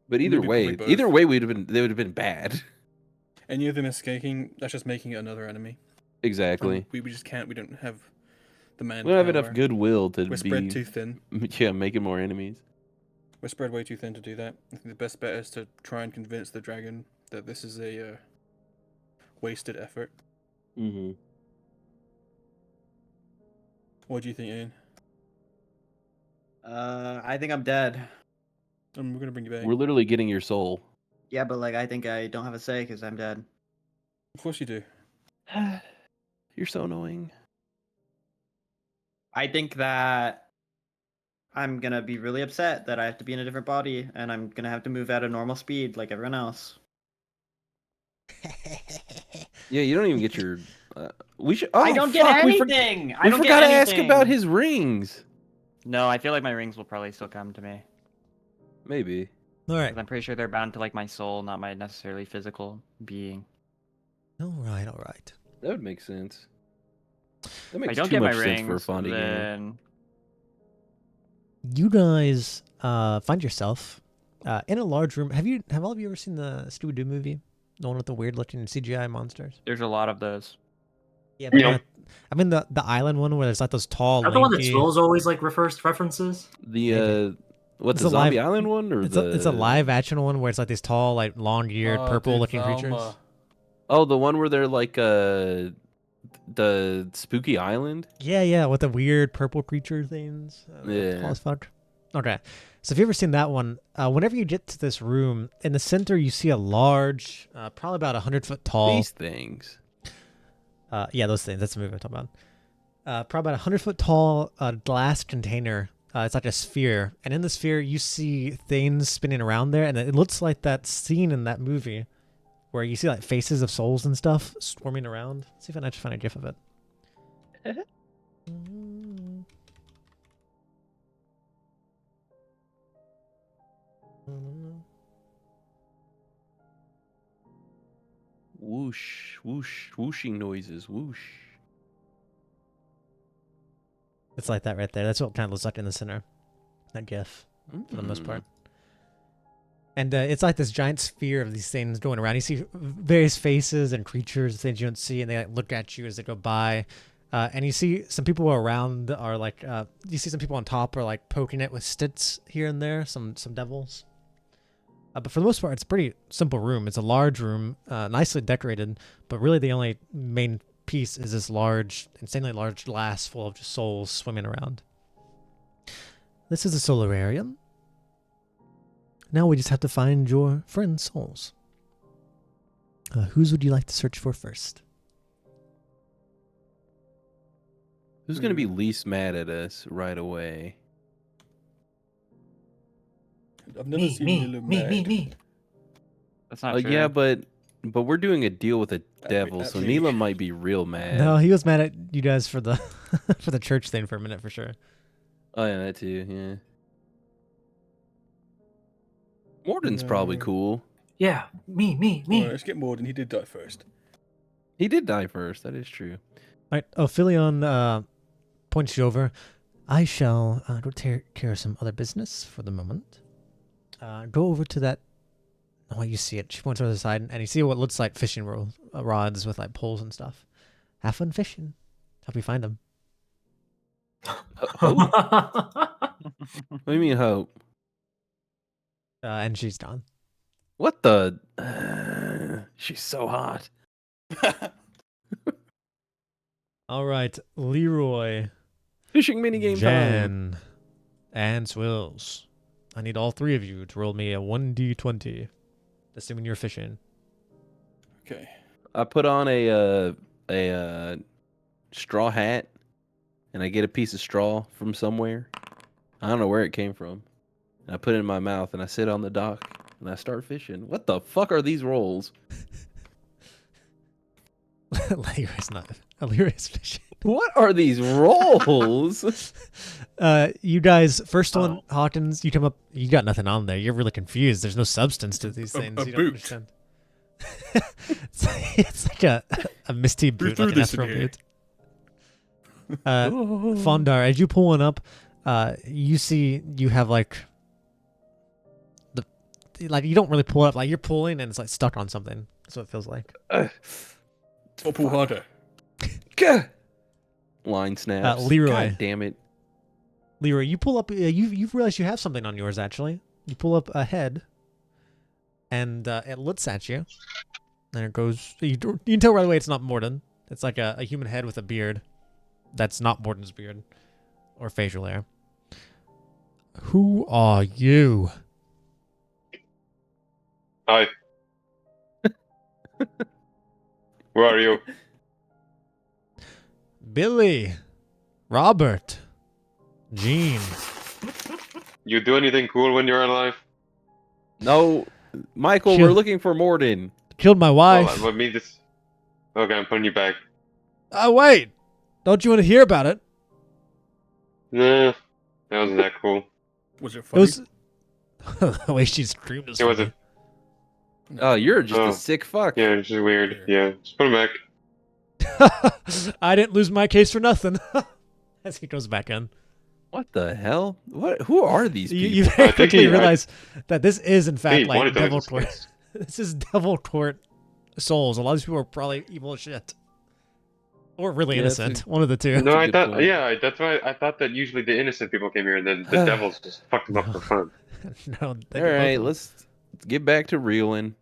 But either Maybe way, probably both. they would have been bad. Any of them escaping, that's just making it another enemy. Exactly. We just can't. We don't have the man. We don't have enough goodwill to We're be spread too thin. making more enemies. We're spread way too thin to do that. I think the best bet is to try and convince the dragon that this is wasted effort. Mm-hmm. What do you think, Ian? I think I'm dead. We're gonna bring you back. We're literally getting your soul. Yeah, but like I think I don't have a say because I'm dead. Of course you do. You're so annoying. I think that I'm gonna be really upset that I have to be in a different body and I'm gonna have to move at a normal speed like everyone else. Yeah, you don't even get your. We should. I Oh, don't get fuck, anything. I We don't forgot get to ask about anything. his rings. No, I feel like my rings will probably still come to me. Maybe. All right. 'Cause I'm pretty sure they're bound to like my soul, not my necessarily physical being. All right. All right. That would make sense. That If I makes don't too get my much sense for a rings, Fawnde game. then You guys find yourself in a large room. Have all of you ever seen the Scooby-Doo movie? The one with the weird-looking CGI monsters? there's a lot of those. Yeah, but No. I mean the island one where there's like those tall, Is that the one that lanky. Trolls always like references? The Maybe. what It's the a live- Zombie Island one or It's a live action one where it's like these tall, like long-eared, purple-looking creatures. Oh, the one where they're like the Spooky Island. Yeah, with the weird purple creature things. Yeah. Tall as fuck. Okay, so if you've ever seen that one, whenever you get to this room, in the center you see a large, probably about 100-foot tall. These things. Yeah, those things. That's the movie I'm talking about. Probably about 100-foot tall glass container. It's like a sphere, and in the sphere you see things spinning around there, and it looks like that scene in that movie where you see like faces of souls and stuff swarming around. Let's see if I can actually find a gif of it. Whoosh, whoosh, whooshing noises. Whoosh. It's like that right there. That's what kind of looks like in the center. That gif, for the most part. And it's like this giant sphere of these things going around. You see various faces and creatures, things you don't see, and they like look at you as they go by. And you see some people around are like, you see some people on top are like poking it with sticks here and there, some devils. But for the most part, it's a pretty simple room. It's a large room, nicely decorated, but really the only main piece is this large, insanely large glass full of just souls swimming around. This is a solarium. Now we just have to find your friend's souls. Whose would you like to search for first? Who's gonna be least mad at us right away? I've never seen Nilo mad. Me. That's not true. Yeah, but we're doing a deal with a At devil, me- so at me. Neela might be real mad. No, he was mad at you guys for the for the church thing for a minute for sure. Oh yeah, that too. Yeah. Morden's probably No. Mm. cool. Yeah, me. Alright, let's get Morden. He did die first. He did die first. That is true. All right, Ophillion points you over. I shall go take care of some other business for the moment. Go over to that. Oh, you see it. She points over to the side, and you see what looks like fishing rods with like poles and stuff. Have fun fishing. Help you find them. Hope? What do you mean hope? And she's gone. What the? She's so hot. All right, Leroy, Fishing minigame time. Jen, and Swills. I need all three of you to roll me a 1d20, assuming you're fishing. Okay. I put on a straw hat, and I get a piece of straw from somewhere. I don't know where it came from. And I put it in my mouth, and I sit on the dock, and I start fishing. What the fuck are these rolls? Leroy's fishing. What are these rolls? You guys, first one, Hawkins, you come up, you got nothing on there. You're really confused. There's no substance to these A- things. a You don't boot. understand. it's like a misty boot, threw like an this in Astro here? boot. Fondar, as you pull one up, you see you have like you don't really pull it up, like you're pulling and it's like stuck on something. That's what it feels like. I'll pull harder. Gah! Line snaps. Leroy. God damn it. Leroy, you pull up. You realize you have something on yours. Actually, you pull up a head, and it looks at you, And it goes. You can tell right away it's not Morden. It's like a human head with a beard. That's not Morden's beard or facial hair. Who are you? Hi. Where are you? Billy, Robert, Gene. You do anything cool when you're alive? No, Michael, Kill- we're looking for Morden. Killed my wife. Well, I mean this. Okay, I'm putting you back. Oh wait, don't you want to hear about it? Nah, that wasn't that cool. Was it It funny? was the way she screamed. It wasn't. Oh, you're just Oh. a sick fuck. Yeah, it's just weird. Yeah, just put him back. I didn't lose my case for nothing. As he goes back in, What the hell? What? Who are these people? you very I think quickly he- realize that this is in fact He like wanted to Devil lose his Court. case. This is Devil Court souls. A lot of these people are probably evil as shit, or really Yeah, that's innocent. One of the two. No, a I good thought. point. Yeah, that's why I thought that usually the innocent people came here, and then the devils just fucked them up for fun. No. They All can both right, of them. let's get back to reeling.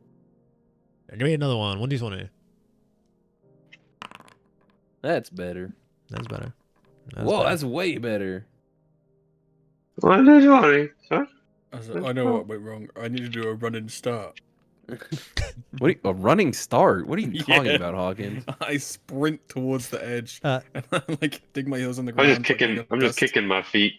Give me another one. 1d20. That's better. That's better. Whoa, better. that's way better. What did you want? Huh? I know what went wrong. I need to do a running start. A running start? What are you talking Yeah. about, Hawkins? I sprint towards the edge Uh, and I like dig my heels on the I'm ground. just like, kicking. up I'm just dust. kicking my feet.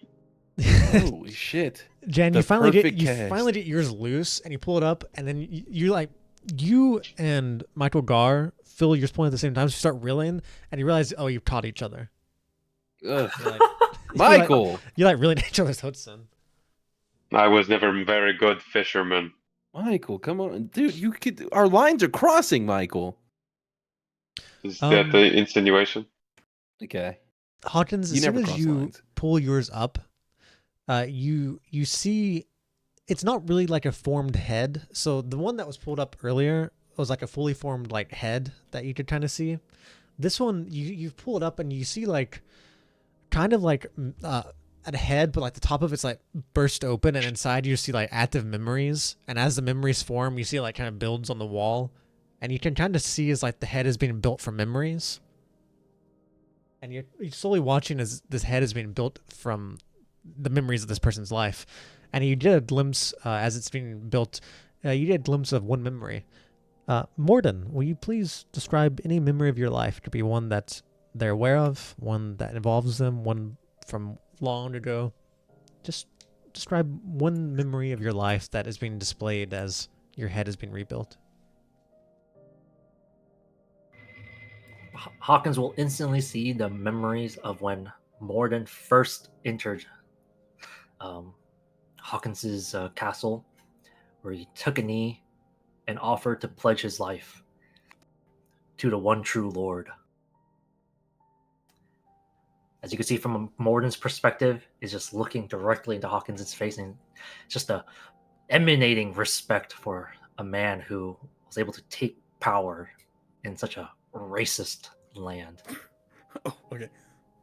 Holy shit. Jen, The you finally perfect get cast. yours loose, and you pull it up, and then you and Michael Gar feel yours pulling at the same time. So you start reeling, and you realize, oh, you've taught each other. Ugh. You're like, Michael! you like reeling each other's hoods in. I was never a very good fisherman. Michael, come on. Dude, you could. Our lines are crossing, Michael. Is that the insinuation? Okay. Hawkins, You as soon never as cross you lines. pull yours up, you see it's not really like a formed head. So the one that was pulled up earlier was like a fully formed like head that you could kind of see. This one you pull it up and you see like kind of like a head, but like the top of it's like burst open, and inside you see like active memories. And as the memories form, you see it like kind of builds on the wall, and you can kind of see as like the head is being built from memories. And you're slowly watching as this head is being built from the memories of this person's life. And you did a glimpse as it's being built. You did a glimpse of one memory. Morden, will you please describe any memory of your life? It could be one that they're aware of, one that involves them, one from long ago. Just describe one memory of your life that is being displayed as your head is being rebuilt. Hawkins will instantly see the memories of when Morden first entered Hawkins's castle, where he took a knee and offered to pledge his life to the one true Lord. As you can see from Morden's perspective, is just looking directly into Hawkins's face, and just a emanating respect for a man who was able to take power in such a racist land. Oh, okay.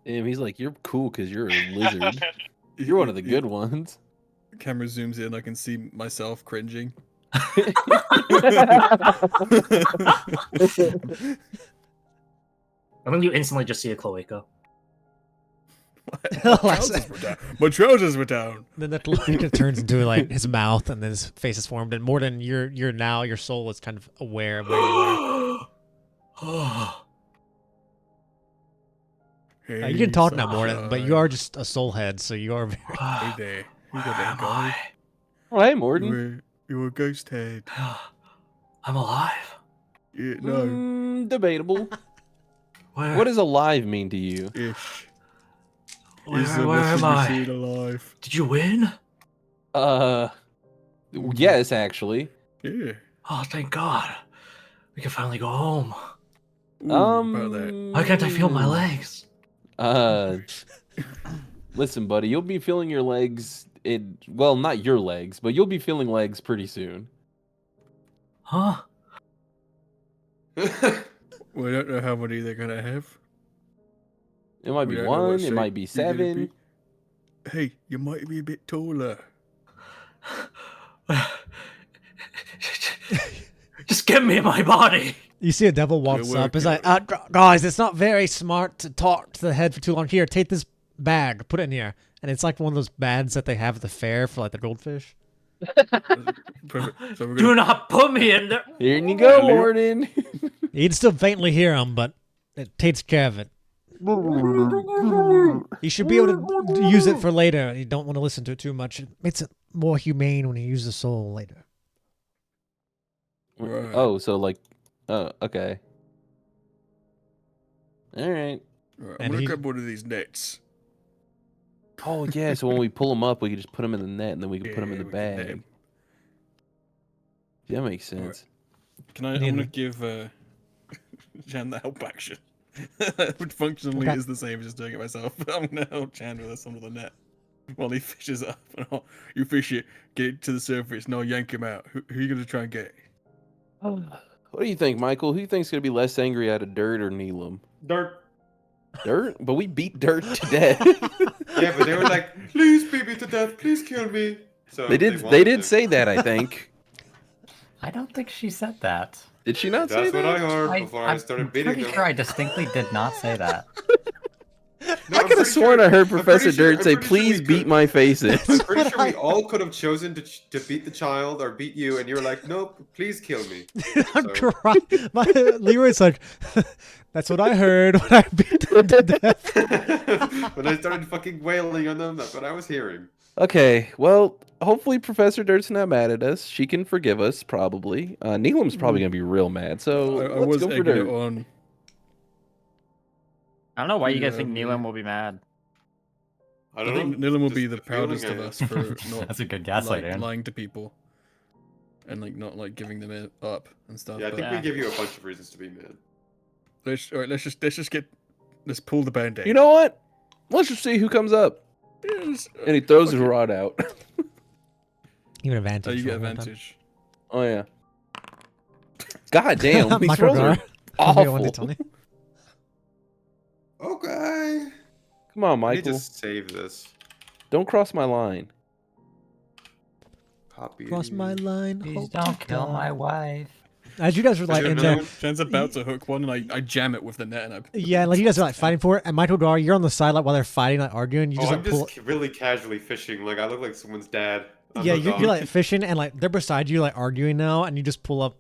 Damn, he's like, you're cool because you're a lizard. You're one of the good ones. Camera zooms in. I can see myself cringing. I mean, you instantly just see a cloaca. My trousers were down. My trousers were down. Then that like it turns into like his mouth, and then his face is formed. And Morden, you're now your soul is kind of aware of where you are. You can talk now, Morden, but you are just a soul head, so you are very. Hey there. You got that guy. Oh, hey, Morden. You're a ghost head. I'm alive. Yeah, no. Debatable. Where, What does alive mean to you? Ish. where, Is the where am message I? you seen alive? Did you win? Yes, actually. Yeah. Oh, thank God. We can finally go home. Ooh, about that. Why can't I feel my legs? Listen, buddy, you'll be feeling your legs. Well, not your legs, but you'll be feeling legs pretty soon. Huh? We don't know how many they're gonna have. It might We be don't know what one. It shape might be you're gonna 7. be. Hey, you might be a bit taller. Just Give me my body. You see a devil walks Good up. work, He's like, guys, it's not very smart to talk to the head for too long. Here, take this bag, put it in here. And it's like one of those bags that they have at the fair for like the goldfish. Perfect. So we're Do gonna. not put me in there. Here you go, Morden. You can still faintly hear him, but it takes care of it. You should be able to use it for later. You don't want to listen to it too much. It makes it more humane when you use the soul later. Right. Oh, so like, okay. All right. Right, I'm And gonna he- grab one of these nets. Oh yeah, so when we pull them up, we can just put them in the net, and then we can put them in the Yeah, we can net bag. 'em. Yeah, that makes sense. Can I? I'm Yeah. gonna give Jan the help action, which functionally Okay. is the same as just doing it myself. But I'm gonna help Jan with this under the net while he fishes it up. And you fish it, get it to the surface, and I'll yank him out. Who are you gonna try and get? What do you think, Michael? Who do you think's gonna be less angry out of Dirt or Neelam? Dirt. Dirt? But we beat Dirt to death. Yeah, but they were like, please beat me to death, please kill me. So They did wanted to. say that, I think. I don't think she said that. Did she not say That's what I that? heard before I I'm started beating pretty them. sure I distinctly did not say that. No, I I'm could have pretty sworn sure- I heard I'm pretty Professor sure- Dirt I'm say, pretty sure we "Please could- beat my face in." I'm pretty sure we all could have chosen to beat the child or beat you, and you were like, nope, please kill me. I'm So- crying. Leroy's like, that's what I heard when I beat them to death. When I started fucking wailing on them, that's what I was hearing. Okay, well, hopefully Professor Dirt's not mad at us. She can forgive us, probably. Neelam's probably gonna be real mad. So I let's was go for egging it Dirt. on. I don't know why you guys Yeah, think man. Neelam will be mad. I I don't think know. Nilam will just be the feeling proudest of I- us for not That's a good gaslight, Aaron. lying to people and like not like giving them it up and stuff. Yeah, I but think Yeah. we give you a bunch of reasons to be mad. Let's pull the band-aid. You know what? Let's just see who comes up. Yes, And he throws his fuck it. rod out. Even Oh, advantage. you get roll one time. advantage. Oh yeah. God damn, these Michael rolls are Gar. I'll be one to awful. Tony. Okay. Come on, Let me Michael. just save this. Don't cross my line. Copy. Cross my line. Please hope don't to kill God. my wife. As you guys were Is like there in another there, one? Jen's about to hook one, and I jam it with the net, and I yeah, like you guys are like fighting for it, and Michael Gar, you're on the side like while they're fighting, like arguing. You Oh, just I'm like pull. just really casually fishing. Like I look like someone's dad. I'm Yeah, hooked you're on. like fishing, and like they're beside you, like arguing now, and you just pull up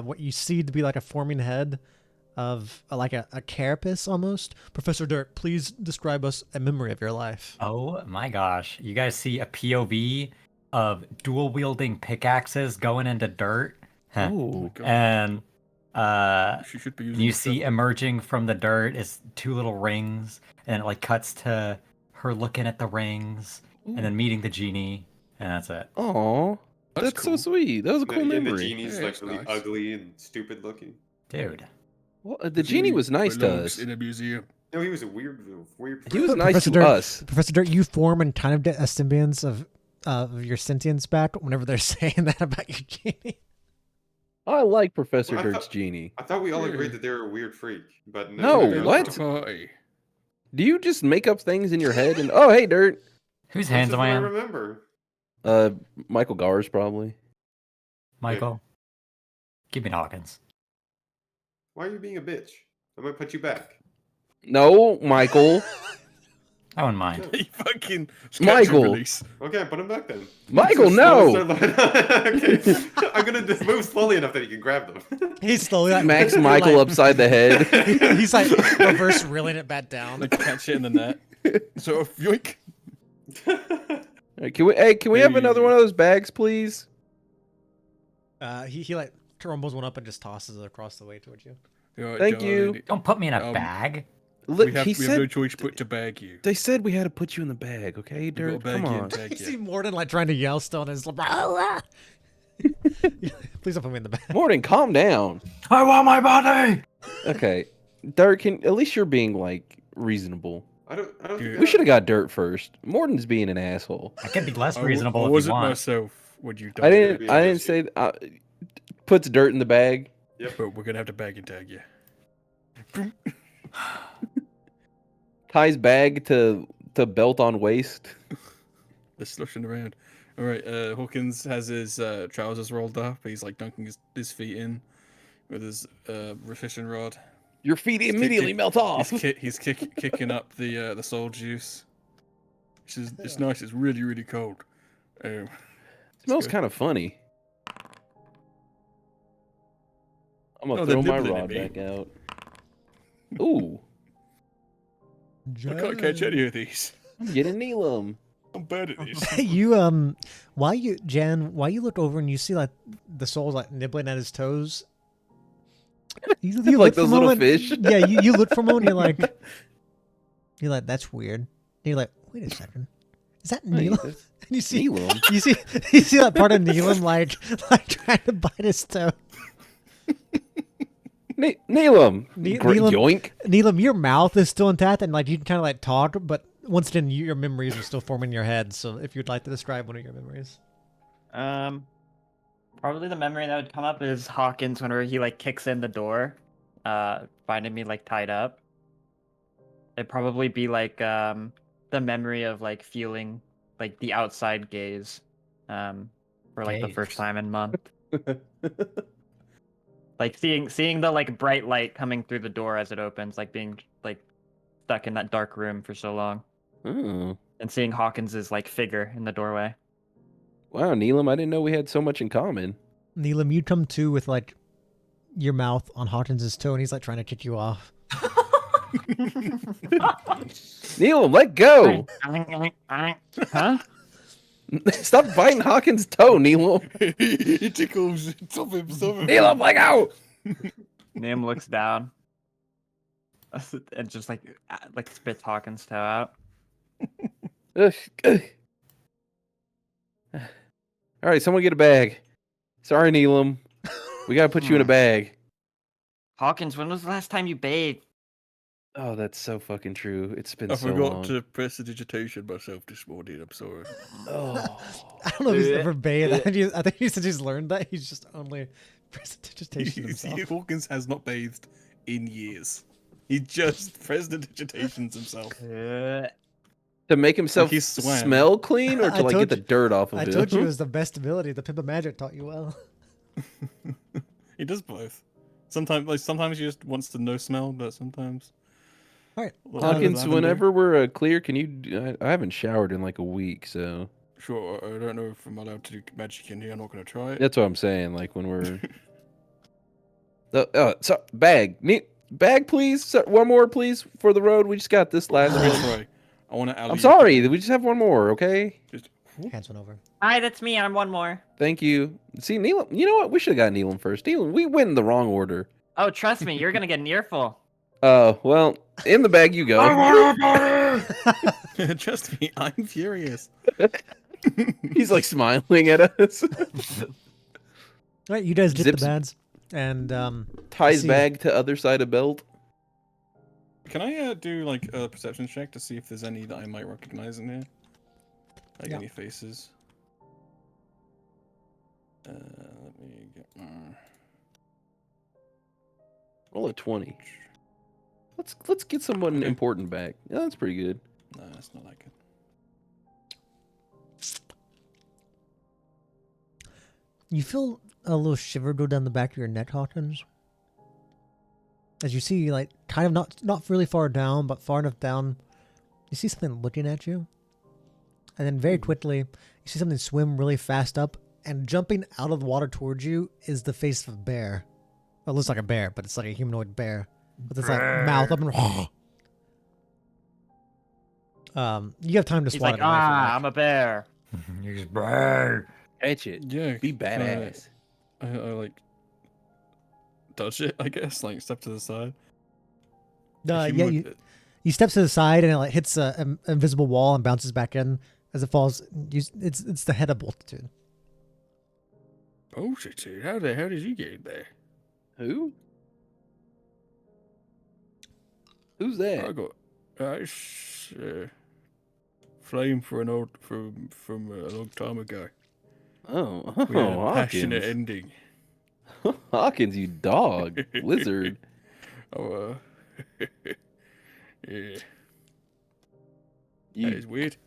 what you see to be like a forming head of like a carapace almost. Professor Dirt, please describe us a memory of your life. Oh my gosh. You guys see a POV of dual wielding pickaxes going into dirt? Huh. Oh, God. And She should be using you the see shovel. emerging from the dirt is two little rings, and it like cuts to her looking at the rings and then meeting the genie, and that's it. oh, That's that's cool. so sweet. That was a No, cool and the memory. genie's Yeah, like it's really nice. ugly and stupid looking. Dude. Well, the genie was nice to belongs us. in a museum. No, he was a weird. He was Professor nice to Dirt- us. Professor Dirt, you form and kind of get a semblance of your sentience back whenever they're saying that about your genie. I like Professor Well, I Dirt's thought- genie. I thought we all Yeah. agreed that they were a weird freak, but No, we They got what? like along. to party. Do you just make up things in your head and oh hey Dirt? Whose This hands is am what I I in? remember. Michael Gars probably. Michael? Give me Hawkins. Why are you being a bitch? I might put you back. No, Michael. I wouldn't mind. You fucking Michael. release. Okay, put him back then. Michael, Just no. slowly start- okay, I'm gonna move slowly enough that you can grab them. He's slowly like Smacks Michael upside the head. He's like reverse reeling it back down. Like catch it in the net. So yoink. Alright, can we have another Hey. one of those bags, please? He like rumbles one up and just tosses it across the way towards you. Alright, Thank John, you. Don't put me in a Um, bag. Look, We have, he we have no said choice but to bag you. they said we had to put you in the bag, okay, We gotta Dirt? bag Come you on. and tag You see you. Morden like trying to yell still, and is like, please don't put me in the back. Morton, calm down. I want my body! Okay, Dirt, can at least you're being like reasonable. I don't Dude. think We should have got Dirt first. Morton's being an asshole. I can be less I reasonable if you wasn't want. myself when you I died. didn't. be I didn't honest. say. Puts Dirt in the bag. But we're gonna have to bag and tag you. Ties bag to belt on waist. They're slushing around. All right, Hawkins has his trousers rolled up. He's like dunking his feet in. with his fishing rod. Your feet He's immediately kicking- melt off. He's kicking up the soul juice. It's nice. It's really really cold. It's Smells good. kind of funny. I'm gonna Oh, they're throw my nibbling at rod me. back out. Ooh, I can't catch any of these. I'm getting Neelam. I'm bad at these. You while you look over and you see like the soul's like nibbling at his toes. You Like look for those a little moment- fish. Yeah, you look for a moment. You're like that's weird. And you're like, wait a second, is that Hey, Neelam? that's And you see Neelam. you see that part of Neelam like trying to bite his toe. Neelam. Ne- Great Neelam- yoink. Neelam, your mouth is still intact and like you can kind of like talk, but once again, your memories are still forming in your head. So if you'd like to describe one of your memories. Probably the memory that would come up is Hawkins whenever he like kicks in the door, finding me like tied up. It'd probably be like the memory of like feeling like the outside gaze, for like the first Gaze. time in month. Like seeing the like bright light coming through the door as it opens, like being like stuck in that dark room for so long, Oh. and seeing Hawkins's like figure in the doorway. Wow, Neelam, I didn't know we had so much in common. Neelam, you come to with like your mouth on Hawkins' toe and he's like trying to kick you off. Neelam, let go. Huh? Stop biting Hawkins' toe, Neelam. He tickles top himself. Neelam, let go. Nim looks down and just like spits Hawkins' toe out. Ugh, ugh. All right, someone get a bag. Sorry, Neelam. We gotta put you in a bag. Hawkins, when was the last time you bathed? Oh, that's so fucking true. It's been I so forgot long. to press the digitation myself this morning. I'm sorry. Oh. I don't know if he's ever bathed. I think he said he's learned that. He's just only prestidigitation himself. Hawkins has not bathed in years. He just presidentations himself. To make himself he swam. smell clean, or I to like told get the you- dirt off of I him? told you it was the best ability. The Pimp of Magic taught you well. He does both. Sometimes he just wants to no smell, but sometimes. All right. Well, Hawkins, lavender. whenever we're clear, can you? I haven't showered in like a week, so Sure, I don't know if I'm allowed to do magic in here. I'm not going to try it. that's what I'm saying. Like when we're. So bag, bag, please. One more, please, for the road. We just got this last Let me one. try. I want to. I'm sorry. We just have one more, okay? Just, Hands went over. Hi, that's me. I'm one more. Thank you. See, Neelam. You know what? We should have got Neelam first. Neelam, we went in the wrong order. Oh, trust me, you're gonna get an earful. Well, in the bag you go. Trust me, I'm furious. He's like smiling at us. All right, you guys get Zips- the bads, and Ties see. bag to other side of belt. Can I do like a perception check to see if there's any that I might recognize in here? Like Yeah. any faces? Let me get. Roll a 20. Let's get someone Okay. important back. Yeah, that's pretty good. No, that's not that good. you feel a little shiver go down the back of your neck, Hawkins. As you see, like, kind of not really far down, but far enough down, you see something looking at you. And then very quickly, you see something swim really fast up, and jumping out of the water towards you is the face of a bear. Well, it looks like a bear, but it's like a humanoid bear. With its like mouth up and you have time to He's swat like, it away if you like. I'm a bear. He's bad. Catch it. Yeah. Be badass. I like touch it, I guess. Like step to the side. Yeah, Humanoid- you step to the side and it like hits an invisible wall and bounces back in as it falls. It's the head of Multitude. Oh shit, dude. How did you get in there? Who? Who's I that? got flame for an old from a long time ago. Oh, We had a passionate Hawkins. ending. Hawkins, you dog. Lizard. Oh, yeah. That You is weird.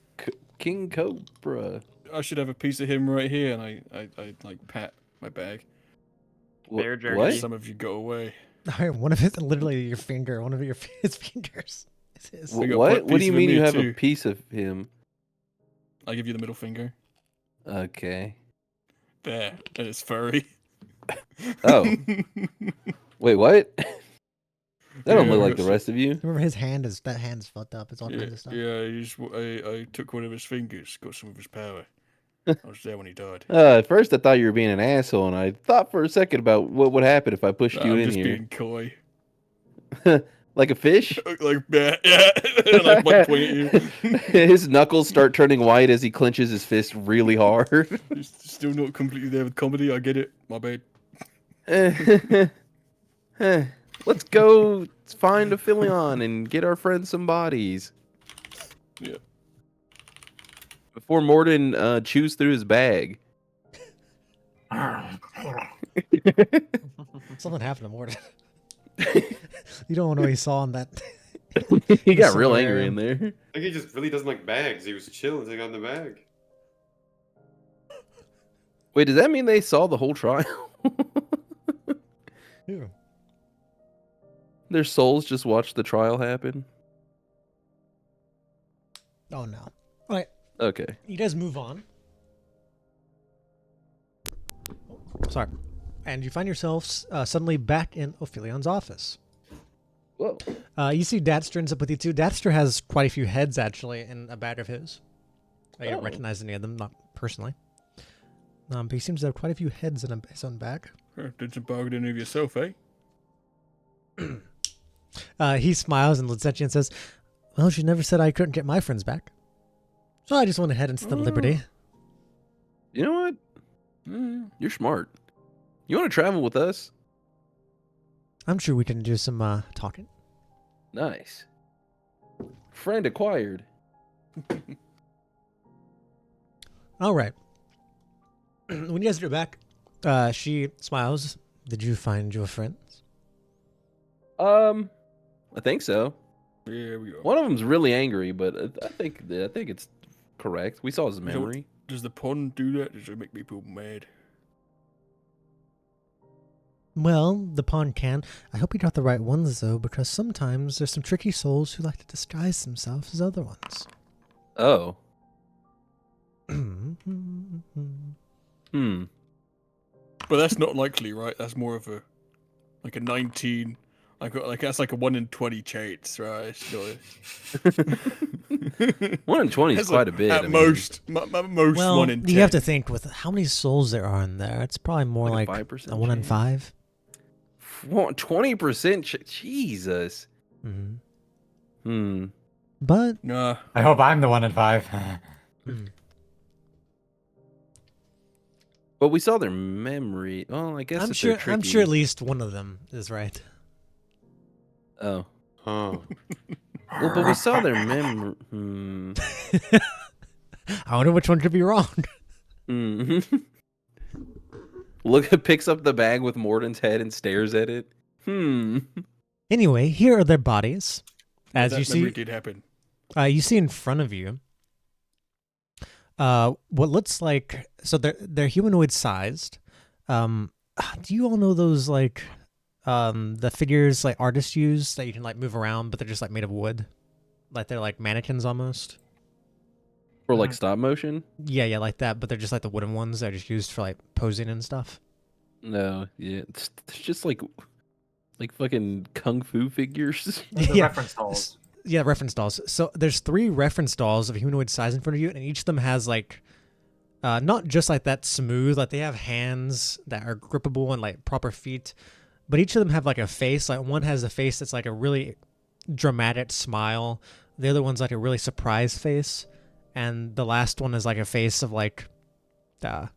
King Cobra. I should have a piece of him right here, and I like pat my bag. Bear jerky. What? Some of you got away. Alright, one of his literally your finger. One of his fingers is his. I got What? quite a What do piece you of mean me you have too. a piece of him? I give you the middle finger. Okay. There, and it's furry. Oh. Wait, what? That don't Yeah, look I like the got rest of you. Remember his hand is that hand's fucked up. It's all Yeah, kinds of stuff. I took one of his fingers, got some of his power. I was there when he died. At first, I thought you were being an asshole, and I thought for a second about what would happen if I pushed you I'm in just here. being coy. Like a fish? Like that, yeah. And I might point at you. His knuckles start turning white as he clenches his fist really hard. Still not completely there with comedy. I get it. My bad. Let's go find Ophillion and get our friends some bodies. Yeah. Before Morden chews through his bag. Something happened to Morton. You don't know what he saw in that. He got real Sorry. angry in there. I think he just really doesn't like bags. He was chilling until he got in the bag. Wait, does that mean they saw the whole trial? Yeah. Their souls just watched the trial happen? Oh no. All right, Okay. you guys move on. Sorry. And you find yourselves suddenly back in Ophillion's office. Whoa. You see Datster ends up with you too. Datster has quite a few heads actually in a bag of his. You don't Oh. recognize any of them, not personally. But he seems to have quite a few heads in his own bag. Did some bargaining of yourself, eh? He smiles and looks at you and says, "Well, she never said I couldn't get my friends back. So I just went ahead and set liberty." You know what? You're smart. You want to travel with us? I'm sure we can do some talking. Nice. Friend acquired. All right. When you guys get back, she smiles. "Did you find your friends?" I think so. Yeah, we are. One of them's really angry, but I think it's correct. We saw his So- memory. Does the pond do that? Does it make people mad? Well, the pawn can. I hope you got the right ones, though, because sometimes there's some tricky souls who like to disguise themselves as other ones. Oh. Hmm. But that's not likely, right? That's more of a 19, like that's like a 1 in 20 chance, right? It's not 1 in 20 is That's quite a bit. At I mean, most, most Well, 1 in 10. you have to think with how many souls there are in there. It's probably more Like like a 5% a 1 in chance? 5. 20%. Jesus. Mm-hmm. But Nah. I hope I'm the 1 in 5. But we saw their memory. Oh, I guess I'm if they're sure. I'm tricky- sure at least one of them is right. Oh. Oh. Well, but we saw their memory. I wonder which one could be wrong. Picks up the bag with Morden's head and stares at it. Anyway, here are their bodies. As that you memory see, did happen. you see in front of you. What looks like they're humanoid sized. Do you all know those like the figures like artists use that you can like move around, but they're just like made of wood, like they're like mannequins almost. For like stop motion? Yeah, like that. But they're just like the wooden ones that are just used for like posing and stuff. No, yeah, it's just like fucking kung fu figures. The Yeah. reference dolls. Yeah, reference dolls. So there's 3 reference dolls of humanoid size in front of you, and each of them has like, not just like that smooth, like they have hands that are grippable and like proper feet, but each of them have like a face. Like one has a face that's like a really dramatic smile. The other one's like a really surprised face, and the last one is like a face of like, kind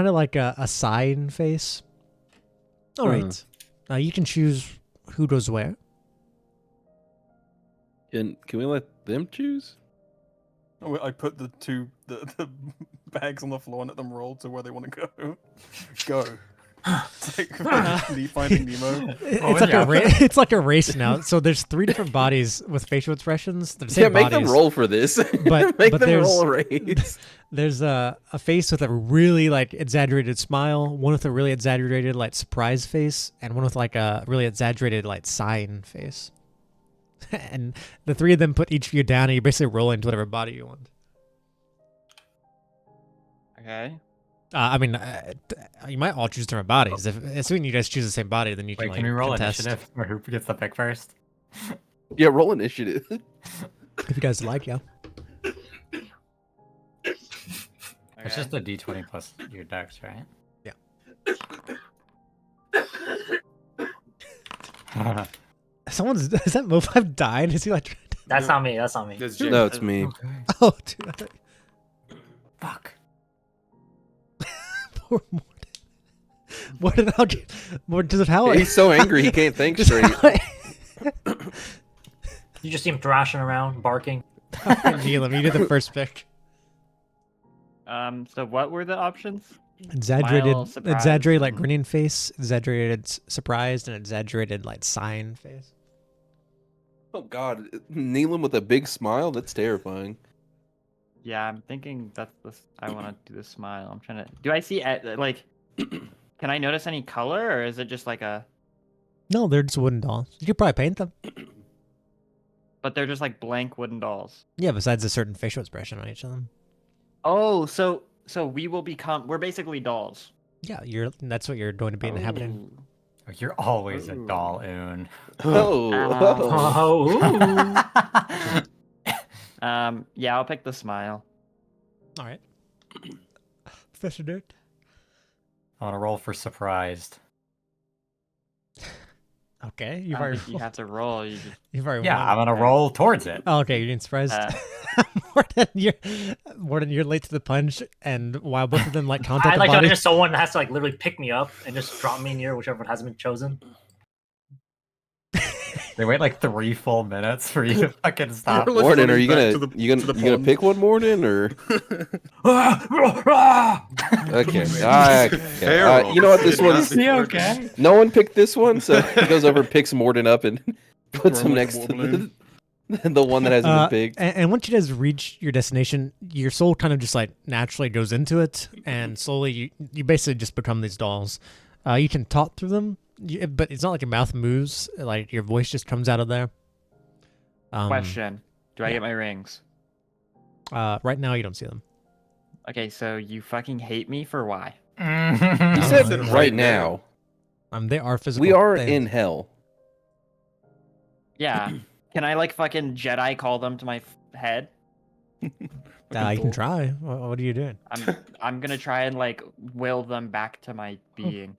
of like a side face. All right, you can choose who goes where. Can we let them choose? I put the bags on the floor and let them roll to where they want to go. Go. It's like fucking Finding Nemo. It's like a it's like a race now. So there's 3 different bodies with facial expressions. They're the same Yeah, make bodies, them roll for this. But make but them there's roll a race. there's a face with a really like exaggerated smile, one with a really exaggerated like surprise face, and one with like a really exaggerated like sign face. And the 3 of them put each of you down, and you basically roll into whatever body you want. Okay. I mean, you might all choose different bodies. If assuming you guys choose the same body, then you can Wait, like can we roll contest. initiative or who gets the pick first? Yeah, roll initiative. If you guys like, yeah. It's just a d20 plus your dex, right? Yeah. Is that Mo5 died? Is he like? That's not me. That's not me. That's Jim. No, it's me. Okay. Oh, dude, I thought... Fuck. Poor Morton. Morton does it how? He's so angry he can't think straight. You just see him thrashing around, barking. Neelam, you did the first pick. So what were the options? Exaggerated, Smile, surprise. exaggerated like grinning face, exaggerated surprised, and exaggerated like sign face. Oh God, Neelam with a big smile? That's terrifying. Yeah, I'm thinking that's the. I want to do the smile. I'm trying to. Do I see like? Can I notice any color, or is it just like a? No, they're just wooden dolls. You could probably paint them. But they're just like blank wooden dolls. Yeah, besides a certain facial expression on each of them. Oh, so we will become. We're basically dolls. Yeah, that's what you're going to be inhabiting. Ooh. Oh, you're always a Ooh. doll, Oon. Oh, Yeah, I'll pick the smile. All right. Professor Dirt. I want to roll for surprised. Okay, I you've don't already think you have to roll. You just, you've already Yeah, won. I'm gonna roll towards it. Oh, okay, you're getting surprised. Morton, you're late to the punch, and while both of them like count out I'd the like to body, just someone has to like literally pick me up and just drop me near whichever one hasn't been chosen. They wait like 3 full minutes for you to fucking stop. Let's Morton, run are you back gonna to the- you to the gonna pond. pick one, Morton, or okay? You know what? This one's Is he okay? no one picked this one, so he goes over, picks Morton up, and puts him Throw him next like a to balloon. the one that hasn't been picked. and once you guys reach your destination, your soul kind of just like naturally goes into it, and slowly you basically just become these dolls. You can talk through them, but it's not like your mouth moves; like your voice just comes out of there. question: Do I yeah. get my rings? Right now, you don't see them. Okay, so you fucking hate me for why? You No, said no, no. right now. They are physical. We are things. in hell. Yeah. Can I like fucking Jedi call them to my head? You can try. What are you doing? I'm gonna try and like will them back to my being,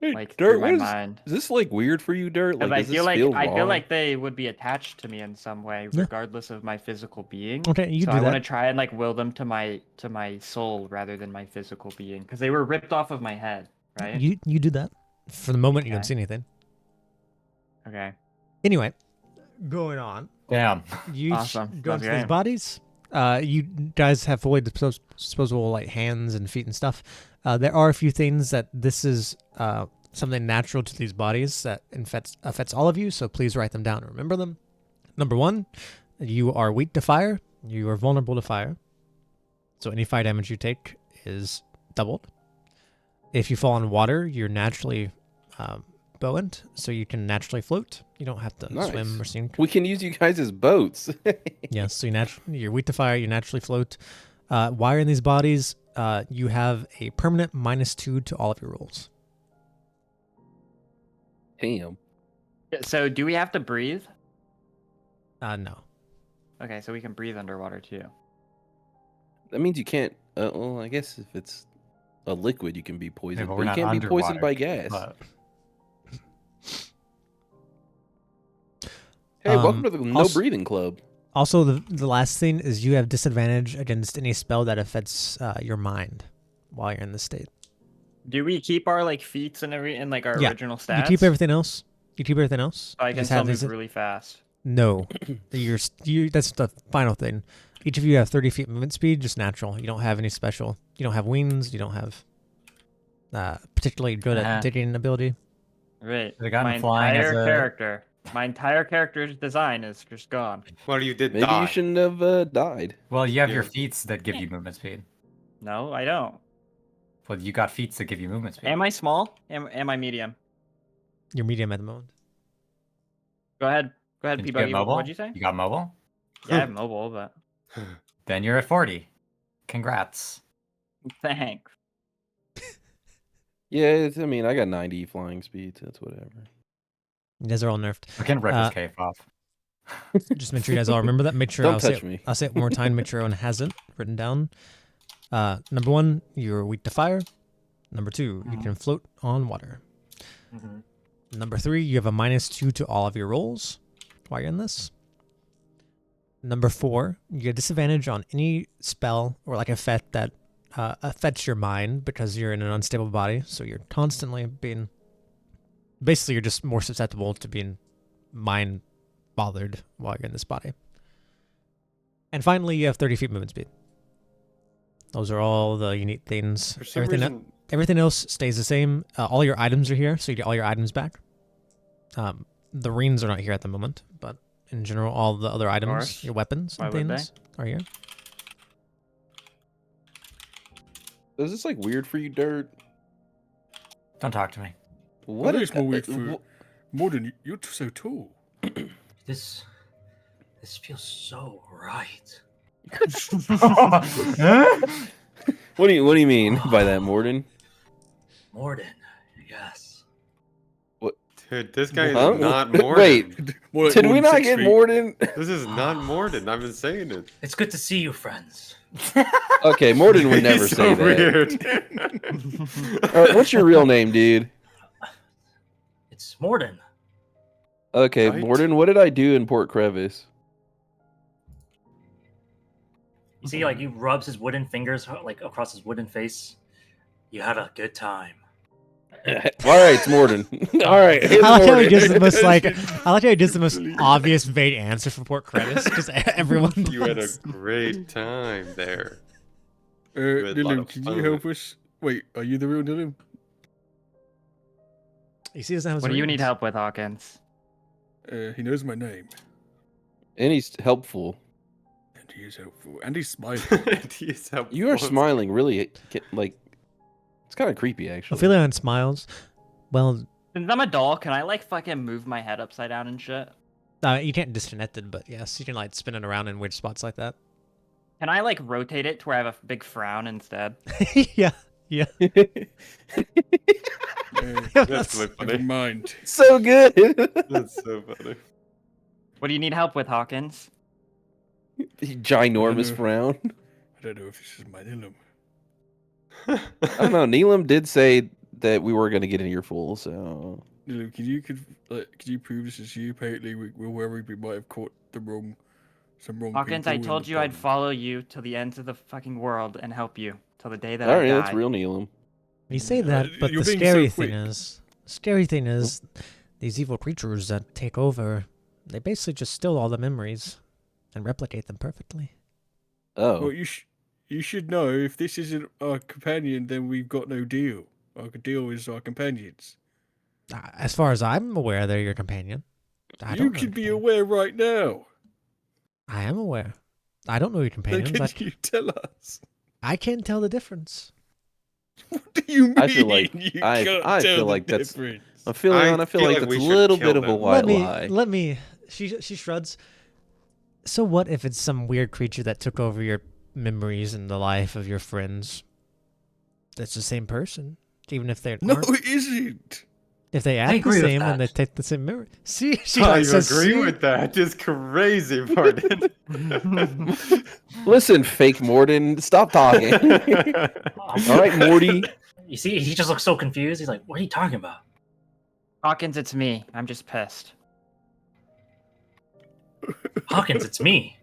Hey, like Dirt, through my what is, mind. is this like weird for you, Dirt? Like, Because does this I feel wrong? like they would be attached to me in some way, Yeah. regardless of my physical being. Okay, you so do I that. want to try and like will them to my soul rather than my physical being, because they were ripped off of my head, right? You do that. For the moment, you don't Okay. see anything. Okay. Anyway, going on. Damn. You Awesome. go Sounds into these great. bodies. You guys have fully disposable like hands and feet and stuff. There are a few things that this is something natural to these bodies that affects all of you. So please write them down and remember them. Number 1, you are weak to fire. You are vulnerable to fire. So any fire damage you take is doubled. If you fall in water, you're naturally buoyant, so you can naturally float. You don't have to Nice. swim or sink. We can use you guys as boats. Yes, so you're weak to fire, you naturally float. While you're in these bodies, you have a permanent -2 to all of your rolls. Damn. So do we have to breathe? No. Okay, so we can breathe underwater too. That means you can't. Well, I guess if it's a liquid, you can be Yeah, poisoned, but but we're you not can't be poisoned by underwater, gas. but- Hey, welcome to the No also- Breathing Club. Also, the last thing is you have disadvantage against any spell that affects your mind while you're in this state. Do we keep our like feats and like our Yeah, original stats? You keep everything else. You keep everything else. So I You can just still have move these- really fast. No, that's the final thing. Each of you have 30 feet movement speed, just natural. You don't have any special. You don't have wings. You don't have. particularly good at digging ability. Right. Could've gotten My flying as entire a- character. My entire character's design is just gone. Well, you did Maybe die. you shouldn't have died. Well, you have your Yeah. feats that give you movement speed. No, I don't. Well, you got feats that give you movement speed. Am I small? Am I medium? You're medium at the moment. Go ahead. Go ahead, Did you Peabody. get mobile? What'd you say? You got mobile? Yeah, I have mobile, but Then you're at 40. Congrats. thanks. Yeah, I mean, I got 90 flying speed, so that's whatever. You guys are all nerfed. We can rip his cape off. Just make sure you guys all remember that. Make sure Don't I'll touch say me. it, I'll say it one more time. Make sure everyone has it written down. Number 1, you're weak to fire. Number 2, you can float on water. Mhm. Number 3, you have a -2 to all of your rolls while you're in this. Number 4, you get disadvantage on any spell or like effect that affects your mind because you're in an unstable body. So you're constantly being... Basically, you're just more susceptible to being mind bothered while you're in this body. And finally, you have 30 feet movement speed. Those are all the unique things. For some reason, Everything else stays the same. All your items are here, so you get all your items back. The rings are not here at the moment, but in general, all the other items, course. your weapons Why and would things are here. Is this like weird for you, Dirt? Don't talk to me. What Well, is it's more weird for Morden. You're so tall. This feels so right. What do you mean by that, Morden? Morden, yes. dude, this guy is Huh? not Wait. Morden. More like Did more we than not 6 get feet. Morden? This is not Morden. I've been saying it. It's good to see you, friends. Okay, Morden would never He's say so that. weird. All right, what's your real name, dude? It's Morden. Okay, Right. Morden, what did I do in Port Crevice? You see, like, he rubs his wooden fingers like across his wooden face. You had a good time. All right, it's Morden. All right, it's I like how he Morden. gives the most I like how he gives the most obvious vague answer for Port Crevice because everyone. You had a does. great time there. had a lot Dylan, of can fun you with help us? Wait, are you the real Dylan? You see, he doesn't have his What do you rings. need help with, Hawkins? He knows my name, And he's helpful. and he is helpful, and he's smiling. He's helpful. You are smiling really, like, it's kind of creepy, actually. Ophillion smiles. Well, Since I'm a doll, can I like fucking move my head upside down and shit? you can't disconnect it, but yes, you can like spin it around in weird spots like that. Can I like rotate it to where I have a big frown instead? yeah, yeah. That's really Never funny. mind. So good. That's so funny. What do you need help with, Hawkins? Ginormous frown. I don't know if this is my Dylan. I don't know. Neelam did say that we were going to get an earful, so. Dylan, could you prove this is you? Apparently, we're worried we might have caught some wrong Hawkins, people I in told the you I'd pond. follow you to the ends of the fucking world and help you till the day that All I right, die. that's real Neelam. You say that, but you're the being so scary quick. thing is, these evil creatures that take over, they basically just steal all the memories and replicate them perfectly. Oh. Well, you should know if this isn't our companion, then we've got no deal. Our deal is our companions. As far as I'm aware, they're your companion. I You don't know could be your aware right now. companion. I am aware. I don't know your Then companions. can you tell us? I can't tell the difference. What do you mean? I feel like- you I can't feel tell the like that's- difference? I feel like feel like that's we a should little kill bit of a them. white let me. lie. Let me. She shrugs. So what if it's some weird creature that took over your memories and the life of your friends? That's the same person, even if they're No, aren't. it isn't. If they act the agree with same and they that. take the same memory. See, she I like says, agree "See?" with that. It's crazy, Morden. Listen, fake Morden, stop talking. All right, Morty. You see, he just looks so confused. He's like, "What are you talking about?" Hawkins, it's me. I'm just pissed. Hawkins, it's me.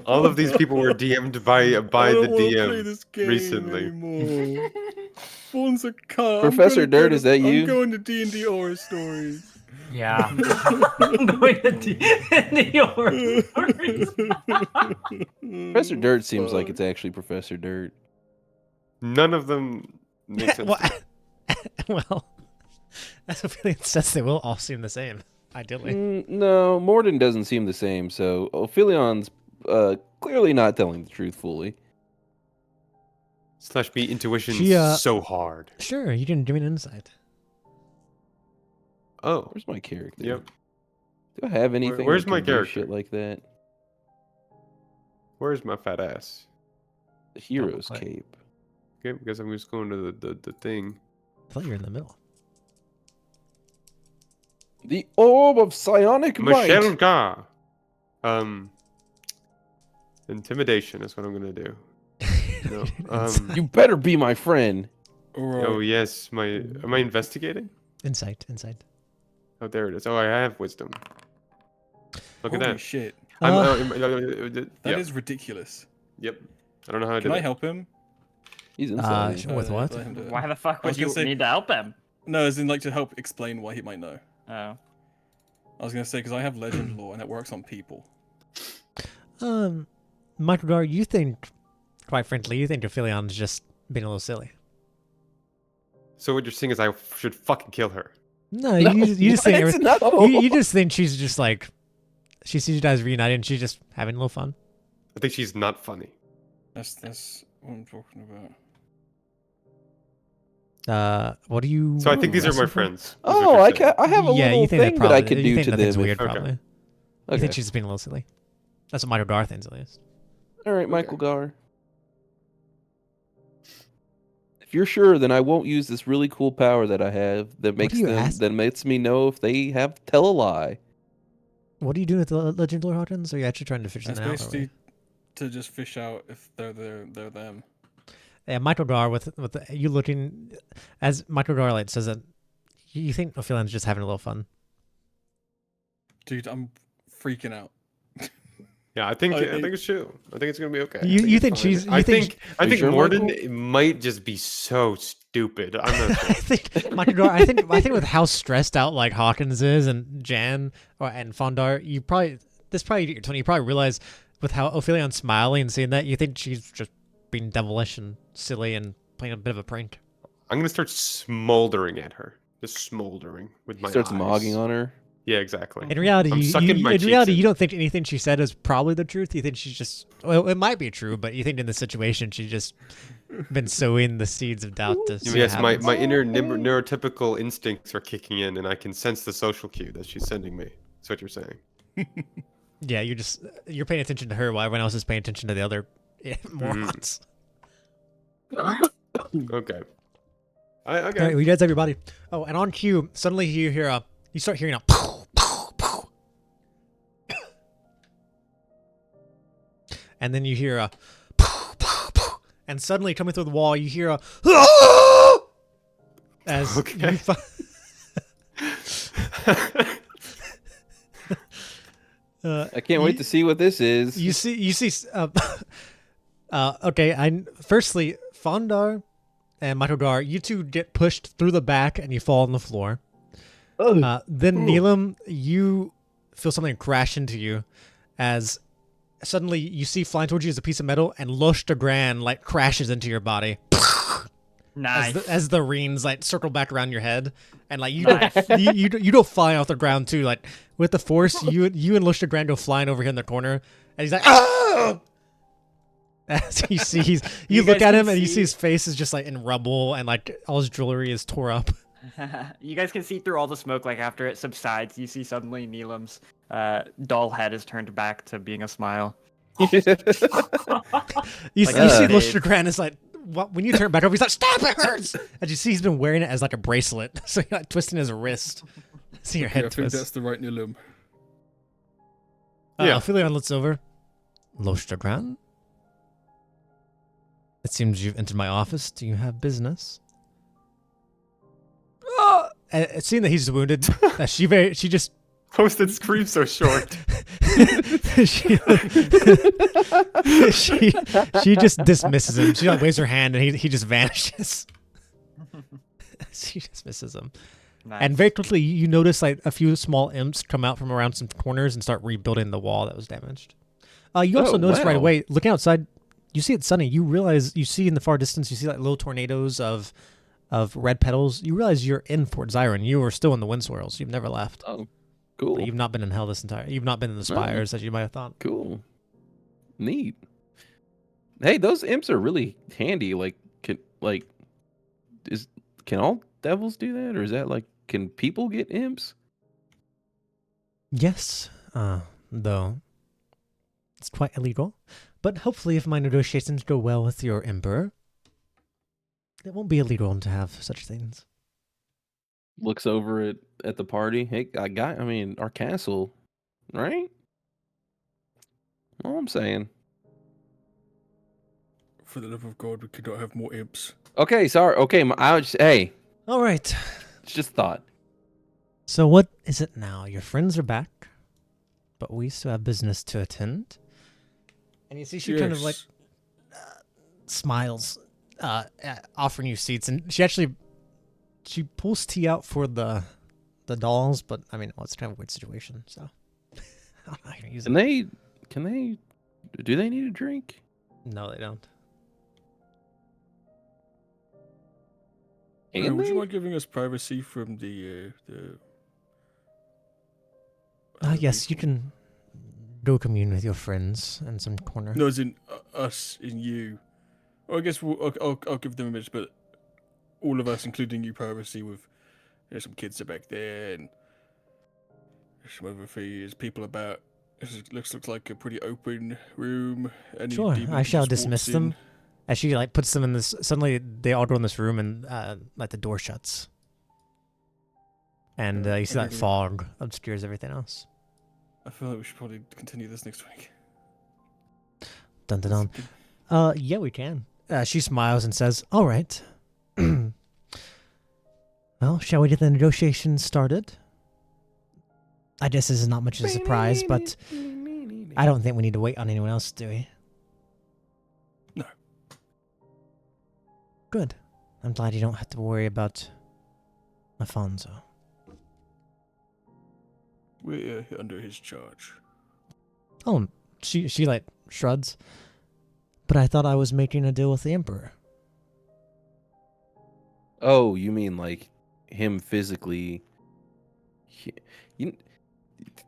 All of these people were DM'd by I the don't wanna play DM. this game recently. anymore. Fawn's a cunt. Professor Dirt, is that you? I'm going to D&D horror stories. Yeah. I'm going to the horror stories. Professor Dirt seems like it's actually Professor Dirt. None of them Makes sense. well, well, as Ophillion says, they will all seem the same, ideally. No, Morden doesn't seem the same, so Ophillion's clearly not telling the truth fully. Slash me intuition She, so hard. Sure, you can give me an insight. Oh, Where's my character? yep. Do I have anything? where's that my can do character? Shit like that. Where's my fat ass? The hero's quite. cape. Okay, because I'm just going to the thing. I thought you were in the middle. The orb of psionic Michelle might. Ga. Intimidation is what I'm gonna do. No. You better be my friend. Alright. Oh yes, am I investigating? Insight. Oh, there it is. Oh, I have wisdom. Look at Holy that. shit. That That is ridiculous. Yep. I don't know how I did Can I it. help him? He's inside. With what? let him do it. Why the fuck I was would you gonna say- need to help him? No, as in like to help explain why he might know. Oh. I was gonna say because I have legend law and it works on people. Microdar, you think, quite frankly, you think Ophillion's just being a little silly. So what you're saying is I should fucking kill her. No, you just think everything. No. You just think she's just like, she sees you guys reunited and she's just having a little fun. I think she's not funny. That's what I'm talking about. What do you? So I think these are my wrestle for? friends. is Oh, what you're saying. I have a Yeah, little you think thing that that probably, I could you do think to nothing's them. weird, Okay. probably. You Okay. think she's just being a little silly. That's what Microdar thinks, at least. All right, Michael Gar. If you're sure, then I won't use this really cool power that I have that makes you them ask- that lets me know if they have tell a lie. What are you doing with the Legend Lord Hawkins? Are you actually trying to fish That's them out? basically to just fish out if they're them. Yeah, Microdar you looking as Microdar like says that you think Ophillion's just having a little fun. Dude, I'm freaking out. Yeah, I think I it's true. I think it's gonna be okay. You think it's she's- fine. you I think think I you think sure, Morden Michael? might just be so stupid. I'm not I sure. think Microdar. I think with how stressed out like Hawkins is and Jan and Fondar, you probably your tone. You probably realize with how Ophillion's smiling and seeing that, you think she's just being devilish and silly and playing a bit of a prank. I'm gonna start smoldering at her. Just smoldering with my Starts eyes. mogging on her. Yeah, exactly. In reality, I'm sucking my cheeks in. you don't think anything she said is probably the truth. You think she's just well, it might be true, but you think in the situation she's just been sowing the seeds of doubt to see what Yes, my happens. inner neurotypical instincts are kicking in, and I can sense the social cue that she's sending me. That's what you're saying. Yeah, you're paying attention to her while everyone else is paying attention to the other morons. Okay. Okay. All right, well, you guys have your body. Oh, and on cue, suddenly you hear you start hearing a pow, pow, pow. And then you hear a pow, pow, pow. And suddenly coming through the wall, you hear a as Okay. you I can't wait to see what this is. you see okay, firstly Fondar and Microdar, you two get pushed through the back and you fall on the floor. Then Neelam, you feel something crash into you as suddenly you see flying towards you is a piece of metal and Lush de Gran like crashes into your body Nice. as the reins like circle back around your head and like you Nice. you go flying off the ground too, like with the force you and Lush de Gran go flying over here in the corner and he's like ah! As you see you look guys at can him and you see- see his face is just like in rubble and like all his jewelry is tore up. You guys can see through all the smoke. Like after it subsides, you see suddenly Neelam's doll head is turned back to being a smile. You Like see a Lush babe. Gran is like, when you turn back over, he's like, stop, it hurts! And you see he's been wearing it as like a bracelet. So you're like twisting his wrist. See your Yeah, I head think twist. that's the right Nilum. Yeah. Ophillion looks over. Lush Gran? It seems you've entered my office. Do you have business? Seeing that he's wounded, she just Posted scream so short. she just dismisses him. She like waves her hand and he just vanishes. She dismisses him. Nice. And very quickly you notice like a few small imps come out from around some corners and start rebuilding the wall that was damaged. You also Oh, notice right wow. away, looking outside, you see it's sunny. You realize you see in the far distance, you see like little tornadoes of of red petals, you realize you're in Fort Zyron. You are still in the wind swirls. You've never left. Oh, cool. But you've not been in hell this entire. You've not been in the spires as you might have thought. Cool. Neat. Hey, those imps are really handy. Like, can all devils do that, or is that like, can people get imps? Yes, though it's quite illegal. But hopefully, if my negotiations go well with your emperor, it won't be illegal to have such things. Looks over at the party. Hey, I mean, our castle, right? All I'm saying. For the love of God, we could not have more imps. Okay, sorry. Okay, hey, All right. it's just thought. So what is it now? Your friends are back, but we still have business to attend. And you see she kind of like smiles, offering you seats, and she pulls tea out for the dolls, but I mean, well, it's kind of a weird situation, so I'm not gonna use it. Do they need a drink? No, they don't. Would you mind giving us privacy from the Yes, you can go commune with your friends in some corner. No, as in us, in you. Well, I guess I'll give them a minute, but all of us, including you, privacy with some kids are back there and some other things, people about. Looks like a pretty open room. Any Sure, demons I shall just walks dismiss in. them. As she like puts them in this, suddenly they all go in this room and like the door shuts, and you see that Okay. fog obscures everything else. I feel like we should probably continue this next week. Dun dun dun. Yeah, we can. She smiles and says, "All right. Well, shall we get the negotiations started? I guess this is not much of a surprise, but I don't think we need to wait on anyone else, do we?" No. Good. I'm glad you don't have to worry about Alfonso. We're under his charge. Oh, she like shrugs. But I thought I was making a deal with the Emperor. Oh, you mean like him physically?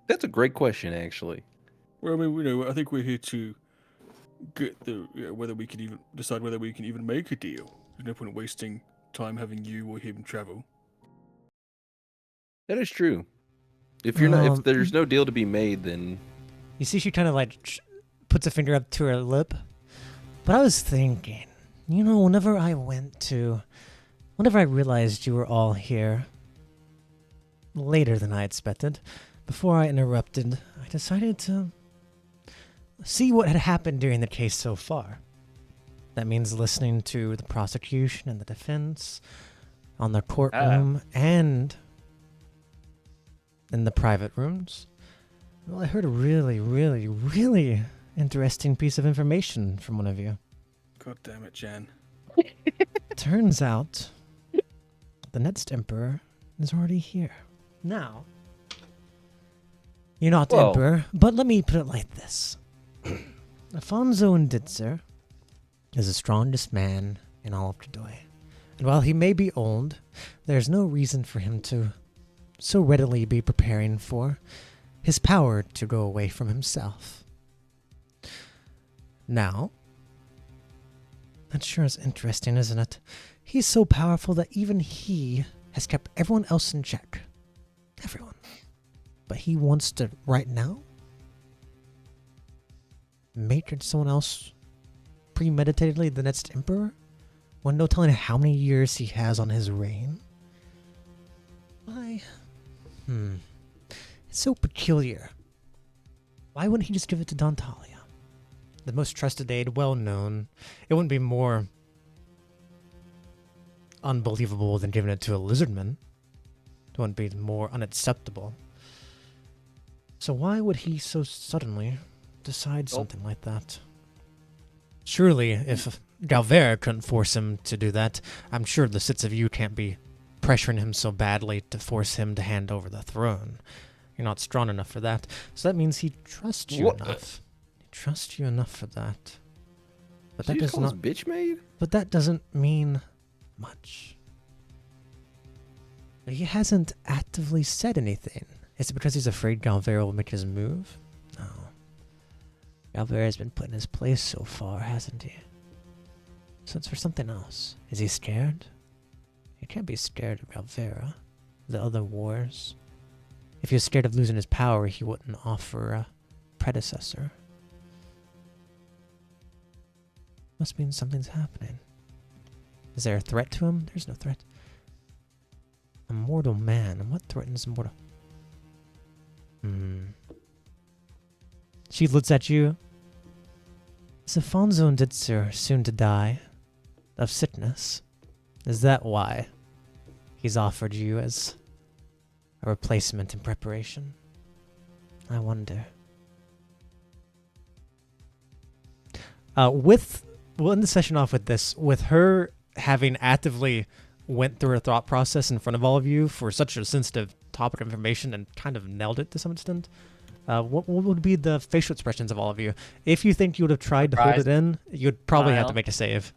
That's a great question, actually. Well, I mean, I think we're here to get whether we can even decide whether we can even make a deal. There's no point wasting time having you or him travel. That is true. If you're not, if there's no deal to be made, then You see, she kind of like puts a finger up to her lip. But I was thinking, whenever I realized you were all here, later than I expected, before I interrupted, I decided to see what had happened during the case so far. That means listening to the prosecution and the defense on the courtroom and in the private rooms. Well, I heard a really, really, really interesting piece of information from one of you. God damn it, Jan. Turns out the next emperor is already here. Now, you're not the Whoa. emperor, but let me put it like this. Alfonso Nditzer is the strongest man in all of Kadoy. And while he may be old, there's no reason for him to so readily be preparing for his power to go away from himself. Now, that sure is interesting, isn't it? He's so powerful that even he has kept everyone else in check. Everyone. But he wants to, right now, make someone else premeditatedly the next emperor? When no telling how many years he has on his reign? Why? It's so peculiar. Why wouldn't he just give it to Don Talia? The most trusted aide, well known. It wouldn't be more unbelievable than giving it to a lizardman. It wouldn't be more unacceptable. So why would he so suddenly decide something like that? Surely, if Galvera couldn't force him to do that, I'm sure the six of you can't be pressuring him so badly to force him to hand over the throne. You're not strong enough for that. So that means he trusts you enough. He trusts you enough for that. But that does not bitch made. But that doesn't mean much. He hasn't actively said anything. Is it because he's afraid Galvera will make his move? No. Galvera's been put in his place so far, hasn't he? So it's for something else. Is he scared? He can't be scared of Galvera. The other wars. If he was scared of losing his power, he wouldn't offer a predecessor. Must mean something's happening. Is there a threat to him? There's no threat. A mortal man. And what threatens mortal? She looks at you. Is Afonso and Ditzer soon to die? Of sickness? Is that why he's offered you as a replacement in preparation? I wonder. We'll end the session off with this. With her having actively went through her thought process in front of all of you for such a sensitive topic of information and kind of nailed it to some extent, what would be the facial expressions of all of you? If you think you would have tried to hold it in, you'd probably have to make a save.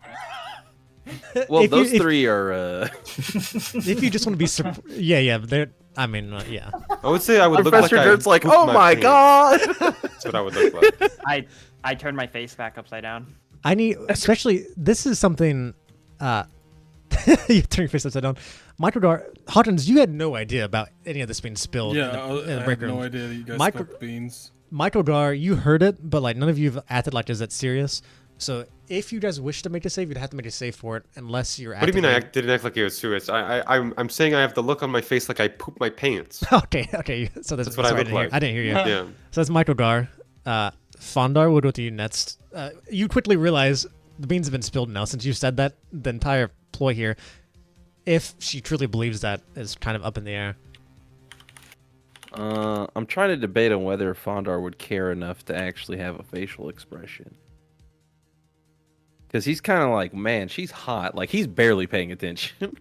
Well, those three are... If you just want to be... yeah, they're... I mean, yeah. I would say I would Professor look like Dirt's like, pooped oh my pants." god! That's what I would look like. I turned my face back upside down. I need... Especially... This is something... you turn your face upside down. Hawkins, you had no idea about any of this being spilled in the I break had no room. idea that you guys Micro- smoked beans. Michael Gar, you heard it, but like none of you have acted like is that serious. So if you guys wish to make a save, you'd have to make a save for it, unless you're. What do you mean I didn't act like it was serious? I'm saying I have the look on my face like I pooped my pants. Okay. So that's what I look didn't like. Hear, I didn't hear you. Yeah. So that's Michael Gar. Fondar, we'll go to you next. You quickly realize the beans have been spilled now. Since you said that, the entire ploy here, if she truly believes that, is kind of up in the air. I'm trying to debate on whether Fondar would care enough to actually have a facial expression. Because he's kind of like, man, she's hot. Like, he's barely paying attention.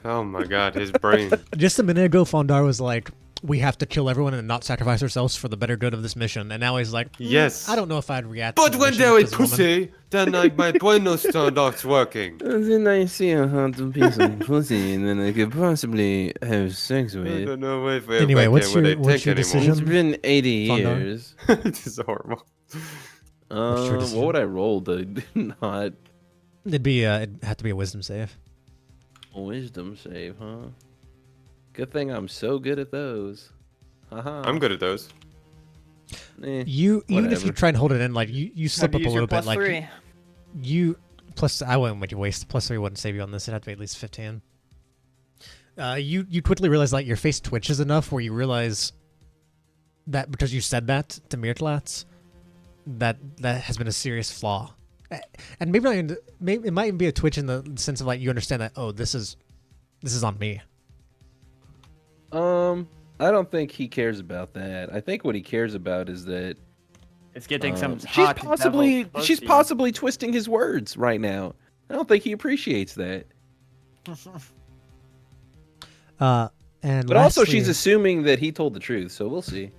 Oh my god, his brain. Just a minute ago, Fondar was like, we have to kill everyone and not sacrifice ourselves for the better good of this mission. And now he's like, Yes. I don't know if I'd react But to the when mission there with is this woman." pussy, then my brain no starts working. Then I see a hot piece of pussy, and then I could possibly have sex I with. don't know if Anyway, what's your It's decision? been 80 Fondar? years. This is horrible. your decision? What would I roll to not It'd have to be a wisdom save. wisdom save, huh? Good thing I'm so good at those. Haha. I'm good at those. You even if you whatever. try and hold it in, like you slip up a little bit, like +3. you plus I wouldn't make you waste +3 wouldn't save you on this. It'd have to be at least 15. You quickly realize like your face twitches enough where you realize that because you said that to Mirtlats, that has been a serious flaw. And maybe not even, it might even be a twitch in the sense of like you understand that, oh, this is on me. I don't think he cares about that. I think what he cares about is that It's getting some she's hot possibly devil she's pussy. possibly twisting his words right now. I don't think he appreciates that. And But also, she's lastly- assuming that he told the truth, so we'll see.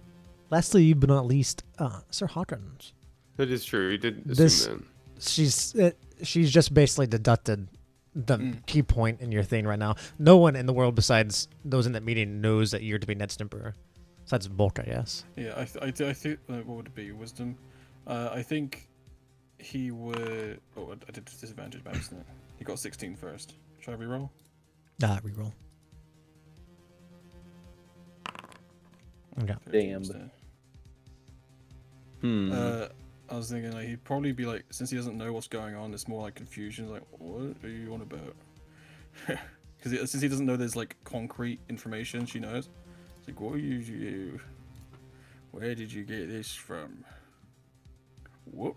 Lastly, but not least, Sir Hawkins. That is true. He did assume This- that. She's just basically deducted the key point in your thing right now. No one in the world besides those in that meeting knows that you're to be next emperor. Besides Bulk, I guess. Yeah, I think what would it be? Wisdom. I think he would. Oh, I did disadvantage by accident. He got 16 first. Shall I reroll? Reroll. Okay. 13 Damn. instead. I was thinking like he'd probably be like, since he doesn't know what's going on, it's more like confusion. Like, what are you on about? Because since he doesn't know there's like concrete information, she knows. It's like, what are you? Where did you get this from? What?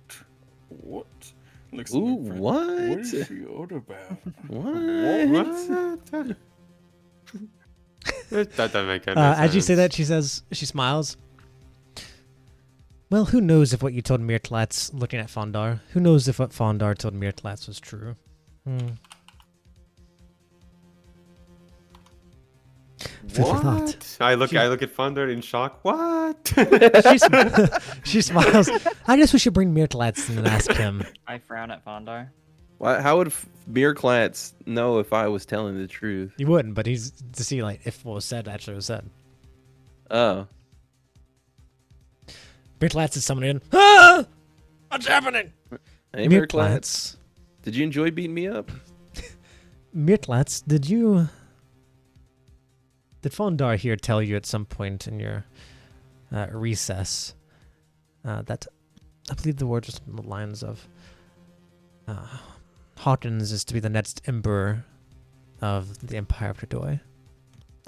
Looks at Ooh, my friend. what? What is she on about? What? That doesn't make any As you say sense. that, she smiles. Well, who knows if what you told Mirtlats looking at Fondar? Who knows if what Fondar told Mirtlats was true? Food for thought. What? I look at Fondar in shock. What? She smiles. I guess we should bring Mirtlats in and ask him. I frown at Fondar. Why? How would Beerclats know if I was telling the truth? You wouldn't, but he's to see like if what was said actually was said. Oh, Beerclats is summoned in. Ah! What's happening? hey, Beerclats. Beerclats. Did you enjoy beating me up? Beerclats, did Fawnde here tell you at some point in your recess that I believe the word was on the lines of Hawkins is to be the next emperor of the Empire of Trodoy?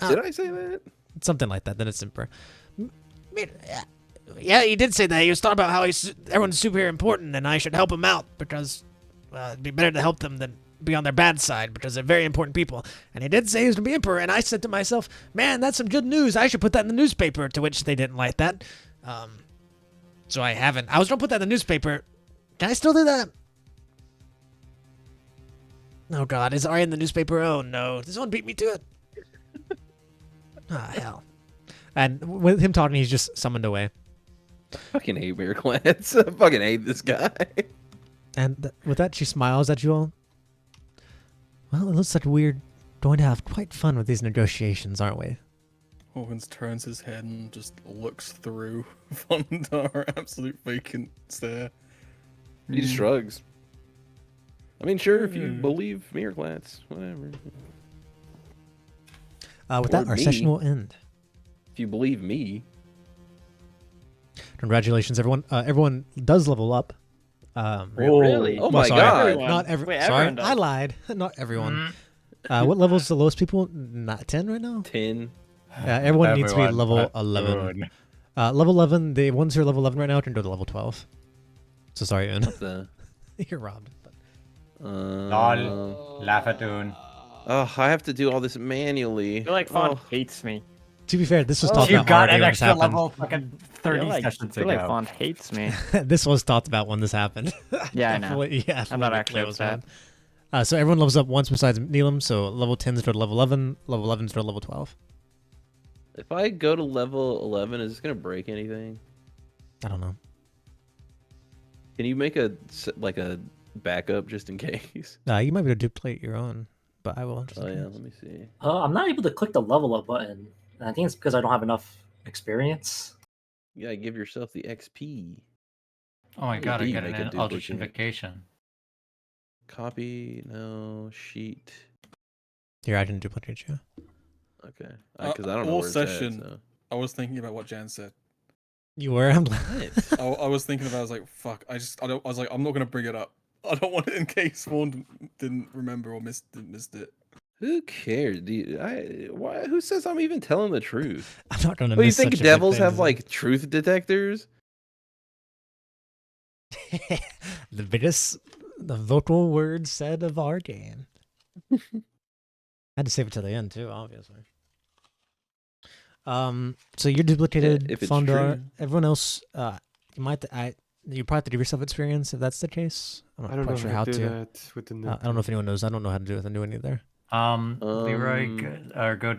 Did I say that? Something like that. Then it's emperor. Yeah, he did say that. He was talking about how everyone's super important and I should help him out because it'd be better to help them than be on their bad side because they're very important people. And he did say he was going to be emperor, and I said to myself, man, that's some good news. I should put that in the newspaper, to which they didn't like that. So I haven't. I was going to put that in the newspaper. Can I still do that? Oh, God. Is Arya in the newspaper? Oh, no. Does someone beat me to it? Ah, hell. And with him talking, he's just summoned away. I fucking hate Beerclats. I fucking hate this guy. And with that, she smiles at you all. Well, it looks like we're going to have quite fun with these negotiations, aren't we? Hawkins turns his head and just looks through Fawnde, absolute vacant stare. He just shrugs. I mean, sure, if you believe Beerclats, whatever. With that, Or our me. session will end. If you believe me. Congratulations, everyone. Everyone does level up. Really? Oh well, my sorry, god. Everyone. Not every. Wait, sorry, everyone does. I lied. Not everyone. What level is the lowest people? Not 10 right now. 10. Everyone needs to be Everyone level but 11. Boone. Level 11. The ones who are level 11 right now can go to level 12. So sorry, Oon. What the? You're robbed. But Lol. Laugh at Boone. Oh, I have to do all this manually. I feel like Fawn Oh, hates me. to be fair, this was talked You about got already an when this extra happened. level fucking I 30 feel like, sessions I feel like ago. Fawn hates me. This was talked about when this happened. Yeah, I know. Yeah, I'm not fully actually was upset. mad. So everyone levels up once besides Neelam. So level 10s go to level 11. Level 11s go to level 12. if I go to level 11, is this going to break anything? I don't know. Can you make a backup just in case? You might be able to duplicate your own, but I will. Just Oh in yeah, case. let me see. I'm not able to click the level up button. And I think it's because I don't have enough experience. You gotta give yourself the XP. Oh my god, I you got make a an duplicate. Eldritch Invocation. Copy, no, sheet. Here, I can duplicate you. Okay, because I don't know all where session. it's at. So. I was thinking about what Jan said. You were? I'm glad. What? I was thinking about. I was like, fuck. I was like, I'm not gonna bring it up. I don't want it in case Fawn didn't remember or missed it. Who cares? Why? Who says I'm even telling the truth? I'm not going to Well, you miss think such a good devils thing, have is it? like truth detectors? the vocal words said of Arcane. I had to save it to the end too, obviously. So you're duplicated, if it's Fawnde. true. Everyone else, you probably have to give yourself experience if that's the case. I'm not I don't know quite sure how do to. that within the I don't know if anyone knows. I don't know how to do it with a new one either. Leroy, Um, go